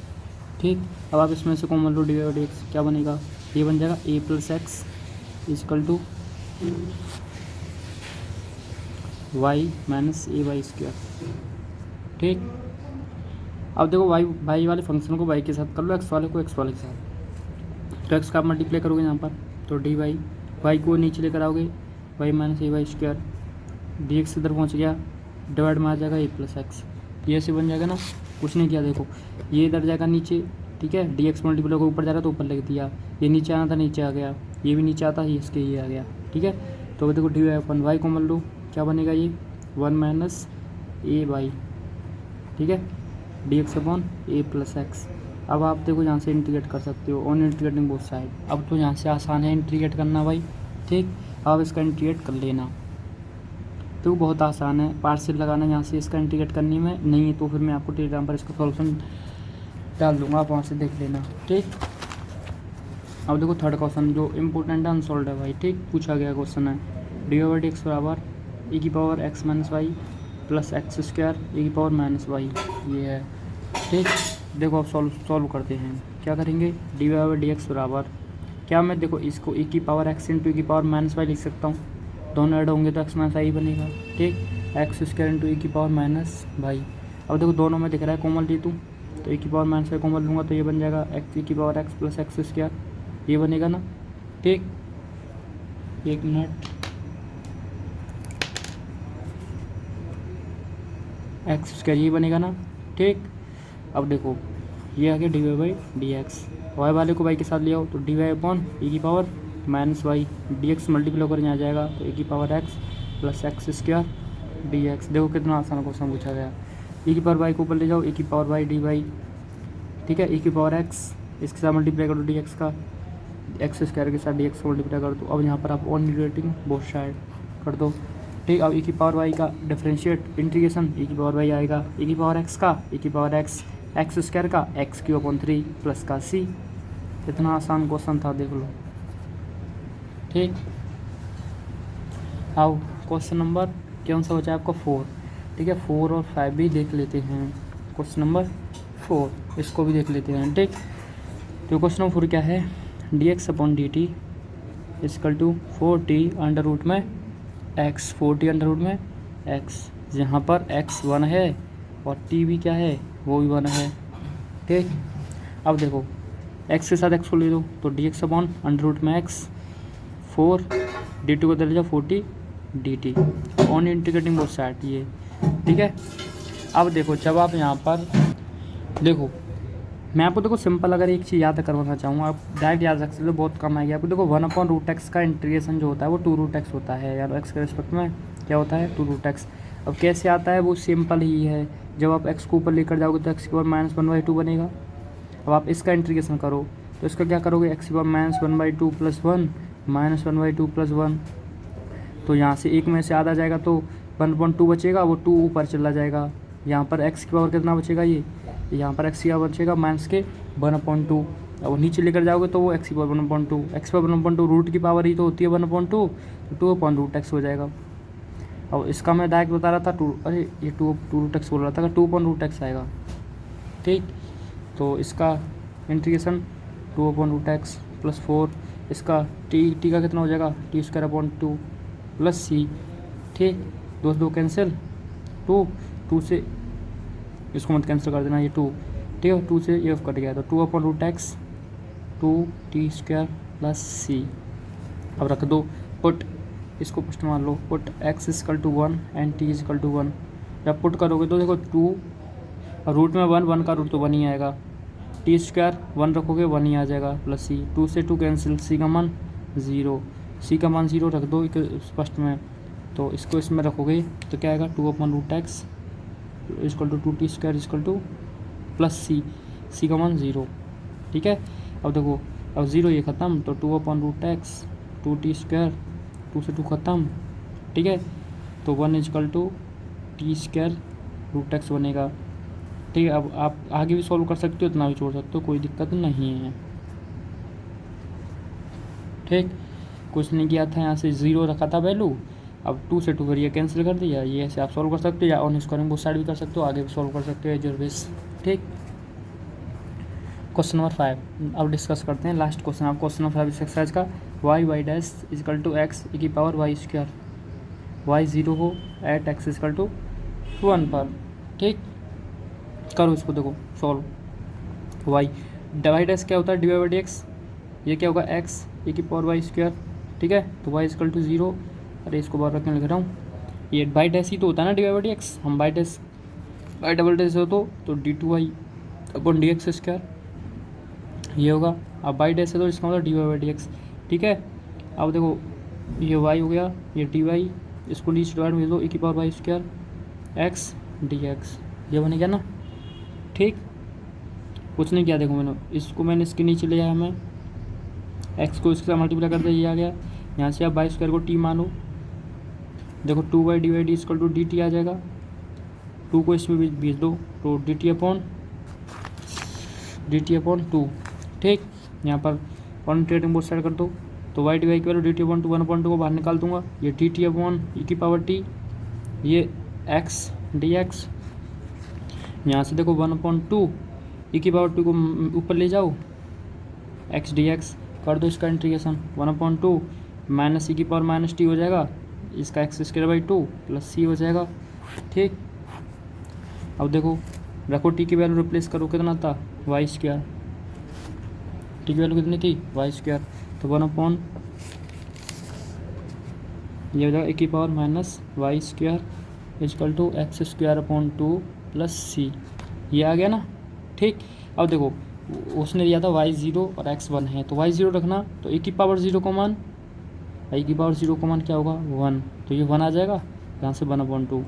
ठीक। अब आप इसमें से कॉमन लो, dy/dx क्या बनेगा, ये बन जाएगा a + x = y - ay², ठीक। अब देखो y वाले फंक्शन को y के साथ कर लो, x वाले को x वाले के साथ, तो x का आप मल्टीप्लाई करोगे यहाँ पर, तो dy, y को नीचे लेकर आओगे y - ay², dx इधर पहुँच गया, डिवाइड में आ जाएगा a + x, ये ऐसे बन जाएगा ना, कुछ नहीं किया, देखो ये इधर जाएगा नीचे, ठीक है, dx मल्टीप्लाई को ऊपर जा रहा तो ऊपर लिख दिया, ये नीचे आना था नीचे आ गया, ये भी नीचे आता है इसके ये आ गया, ठीक है। तो देखो dy/y कॉमन लो, क्या बनेगा ये 1 - ए वाई, ठीक है, डी एक्स अपॉन ए प्लस एक्स। अब आप देखो यहाँ से इंटीग्रेट कर सकते हो ऑन इंटीग्रेटिंग बोथ साइड। अब तो यहाँ से आसान है इंटीग्रेट करना भाई, ठीक। अब इसका इंटीग्रेट कर लेना, तो बहुत आसान है, पार्शियल लगाना यहाँ से इसका इंटीग्रेट करने में। नहीं है तो फिर मैं आपको टेलीग्राम पर इसका सॉल्यूशन डाल दूँगा, आप वहाँ से देख लेना, ठीक। अब देखो थर्ड क्वेश्चन जो इम्पोर्टेंट है, अनसॉल्व है भाई, ठीक। पूछा गया क्वेश्चन है डी ओवर डी एक्स बराबर ए की power x minus y plus x square a की पावर माइनस वाई, ये है, ठीक। देखो अब सॉल्व करते हैं। क्या करेंगे, d y over d x बराबर, क्या मैं देखो इसको ए की पावर एक्स इंटू ए की पावर माइनस वाई लिख सकता हूँ, दोनों ऐड होंगे तो एक्स माइनस आई बनेगा, ठीक। एक्स स्क्वायर इंटू ए की पावर माइनस वाई। अब देखो दोनों में दिख रहा है कॉमन ले दूँ, तो ए की पावर माइनस वाई कॉमन लूँगा तो ये बन जाएगा एक्स ए की power x plus x square, ये बनेगा ना, ठीक। एक मिनट, एक्स स्क्वायर ये बनेगा ना, ठीक। अब देखो ये आ गया d y by d x, y वाले को वाई के साथ ले आओ तो डी वाई अपॉन ए की power minus y, d x multiply होकर यहाँ आ जाएगा तो ए की power x plus x square d x. देखो कितना आसान क्वेश्चन पूछा गया। ए की पावर वाई को ऊपर ले जाओ, ए की पावर वाई डी वाई, ठीक है, ए की पावर एक्स इसके साथ मल्टीप्लाई करो डी एक्स का, एक्स स्क्वायर के साथ डी एक्स को मल्टीप्लाई कर दो। अब यहाँ पर आप ऑन इंटीग्रेटिंग बोथ साइड कर दो, ठीक। अब ए की पावर वाई का डिफरेंशिएट इंटीग्रेशन, ए की पावर वाई आएगा ए की पावर एक्स का, ए की पावर एक्स एक्स स्क्वायर का एक्स क्यू अपॉन 3 प्लस का सी। इतना आसान क्वेश्चन था, देख लो, ठीक। आओ क्वेश्चन नंबर कौन सा बचा है आपका 4, ठीक है। 4 और 5 भी देख लेते हैं। क्वेश्चन नंबर 4 इसको भी देख लेते हैं, ठीक। तो क्वेश्चन नंबर 4 क्या है, d x upon d t is equal to 4t under root में एक्स, 4t अंडर रूट में एक्स, जहाँ पर x 1 है और t भी क्या है, वो भी 1 है, ठीक। अब देखो x के साथ x को ले दो तो d x upon under root में x 4 डी टू को दे जाओ 40 d t on integrating both side, ये ठीक है। अब देखो जब आप यहाँ पर देखो, मैं आपको देखो सिंपल अगर एक चीज़ याद करवाना चाहूँगा, आप डायरेक्ट याद रख सकते हो, बहुत कम आएगी आपको। देखो 1 अपॉन रूट एक्स का इंटीग्रेशन जो होता है वो 2 रूट एक्स होता है, यार एक्स के रिस्पेक्ट में क्या होता है 2 रूट एक्स। अब कैसे आता है, वो सिंपल ही है, जब आप एक्स को ऊपर लेकर जाओगे तो एक्स की पावर माइनस 1/2 बनेगा। अब आप इसका इंटीग्रेशन करो तो इसका क्या करोगे, एक्स की power minus 1/2 plus 1 minus 1/2 plus 1, तो यहाँ से एक में से आधा जाएगा तो 1/2 बचेगा, वो 2 ऊपर चला जाएगा। यहाँ पर एक्स की पावर कितना बचेगा, ये यहाँ पर एक्स की पावर बचेगा माइनस के 1/2। अब नीचे लेकर जाओगे तो वो एक्स की पावर 1/2, एक्स पावर 1/2 रूट की पावर ही तो होती है 1/2, तो 2/√x हो जाएगा। अब इसका मैं डायरेक्ट बता रहा था 2, अरे ये 2√x बोल रहा था, 2/√x आएगा, ठीक। तो इसका इंटीग्रेशन 2/√x प्लस 4, इसका टी का कितना हो जाएगा, t² प्लस सी, ठीक। 2 कैंसिल, 2 से इसको मत कैंसिल कर देना, ये 2, ठीक है, 2 से ये कट गया तो 2/√x 2t² प्लस सी। अब रख दो पुट, इसको पुट मान लो, पुट x = 1 एंड t = 1। जब पुट करोगे तो देखो 2 रूट में 1 का रूट तो 1 ही आएगा, t² 1 रखोगे 1 ही आ जाएगा प्लस सी, 2 से 2 कैंसिल, सी का मान 0, सी का मान 0 रख दो फर्स्ट में, तो इसको इसमें रखोगे तो क्या आएगा 2/√x = 2t² प्लस सी का मान 0, ठीक है। अब देखो अब 0 ये ख़त्म तो 2/√x 2t², 2 से 2 ख़त्म, ठीक है, तो 1 = t²√x बनेगा, ठीक है। अब आप आगे भी सॉल्व कर सकते हो, इतना भी छोड़ सकते हो, कोई दिक्कत नहीं है, ठीक। कुछ नहीं किया था, यहाँ से 0 रखा था वैल्यू, अब 2 से 2 फिर ये कैंसिल कर दिया, ये ऐसे आप सॉल्व कर सकते हो, या ऑन स्क्वायरिंग बोथ साइड भी कर सकते हो, आगे भी सॉल्व कर सकते हो एज योर विश, ठीक। क्वेश्चन नंबर 5 अब डिस्कस करते हैं, लास्ट क्वेश्चन। आप क्वेश्चन नंबर 5 इस एक्सरसाइज का y = x e की पावर y², y 0 हो एट x = 1 पर, ठीक। करो इसको, देखो सॉल्व। y डैश क्या होता है, dy/dx, ये क्या होगा x e की पावर y², ठीक है, तो y = 0, अरे इसको बार रखने लिख रहा हूँ, ये बाई डैश ही तो होता है ना dy/dx, हम बाई डबल डैश हो तो d2y/dx², ये होगा। अब बाई डैश है तो इसका मतलब dy/dx, ठीक है। अब देखो ये y हो गया, ये dy, इसको नीचे डिवाइड में दो, e की पावर y² x dx, ये बन गया ना। ठीक, कुछ नहीं किया, देखो मैंने इसको इसके नीचे ले आया, मैं x को इसके साथ मल्टीप्लाई कर दिया, ये आ गया। यहाँ से आप वाई स्क्वायर को t मानो, देखो 2y dy equal to dt आ जाएगा, 2 को इसमें भेज दो तो dt अपॉन 2। ठीक, यहाँ पर कॉन्ट्रेटिंग बोथ साइड कर दो, तो y d y equal dt upon 2, 1/2 को बाहर निकाल दूंगा, ये dt अपॉन e की पावर t, ये x dx। यहाँ से देखो 1/2 e की पावर 2 को ऊपर ले जाओ, x dx कर दो इसका इंटीग्रेशन, 1/2 माइनस e की पावर माइनस t हो जाएगा, इसका x square by 2 plus c हो जाएगा। ठीक, अब देखो रखो t की वैल्यू रिप्लेस करो, कितना था वाई स्क्वायर, टी की वैल्यू कितनी थी वाई स्क्वायर, तो 1/, ये हो जाएगा e की power minus y square is equal to x square upon 2 plus c, ये आ गया ना। ठीक, अब देखो उसने दिया था y 0 और x 1 है, तो y 0 रखना, तो e की पावर 0 का मान, i की पावर 0 का मान क्या होगा 1, तो ये 1 आ जाएगा, यहाँ से 1/2,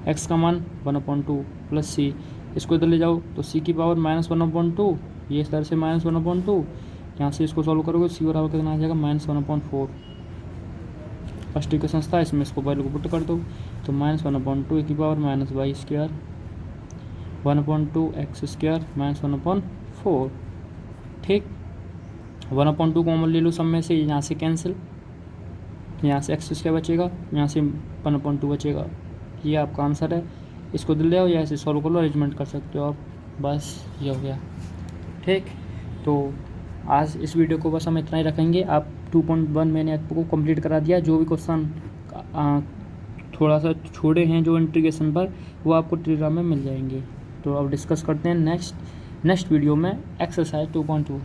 x का मान 1/2 प्लस c, इसको इधर ले जाओ तो c की पावर माइनस 1/2, ये इस तरह से माइनस 1/2, यहाँ से इसको सॉल्व करोगे c बराबर कितना आ जाएगा -1/4। फर्स्ट इक्वेशन था, इसमें इसको वैल्यू को पुट कर दो, तो -1/2 e की power minus y square 1/2 x square minus 1/4। ठीक, 1/2 कॉमन ले लो सब में से, यहाँ से कैंसिल, यहाँ से एक्स स्क्वायर बचेगा, यहाँ से 1/2 बचेगा, ये आपका आंसर है। इसको दिल ले आओ या ऐसे सॉल्व कर लो, अरेंजमेंट कर सकते हो आप, बस ये हो गया। ठीक, तो आज इस वीडियो को बस हम इतना ही रखेंगे। आप 2.1 मैंने आपको कंप्लीट करा दिया, जो भी क्वेश्चन थोड़ा सा छोड़े हैं जो इंटीग्रेशन पर, वो आपको टेलीग्राम में मिल जाएंगे। तो अब डिस्कस करते हैं नेक्स्ट वीडियो में एक्सरसाइज 2.2।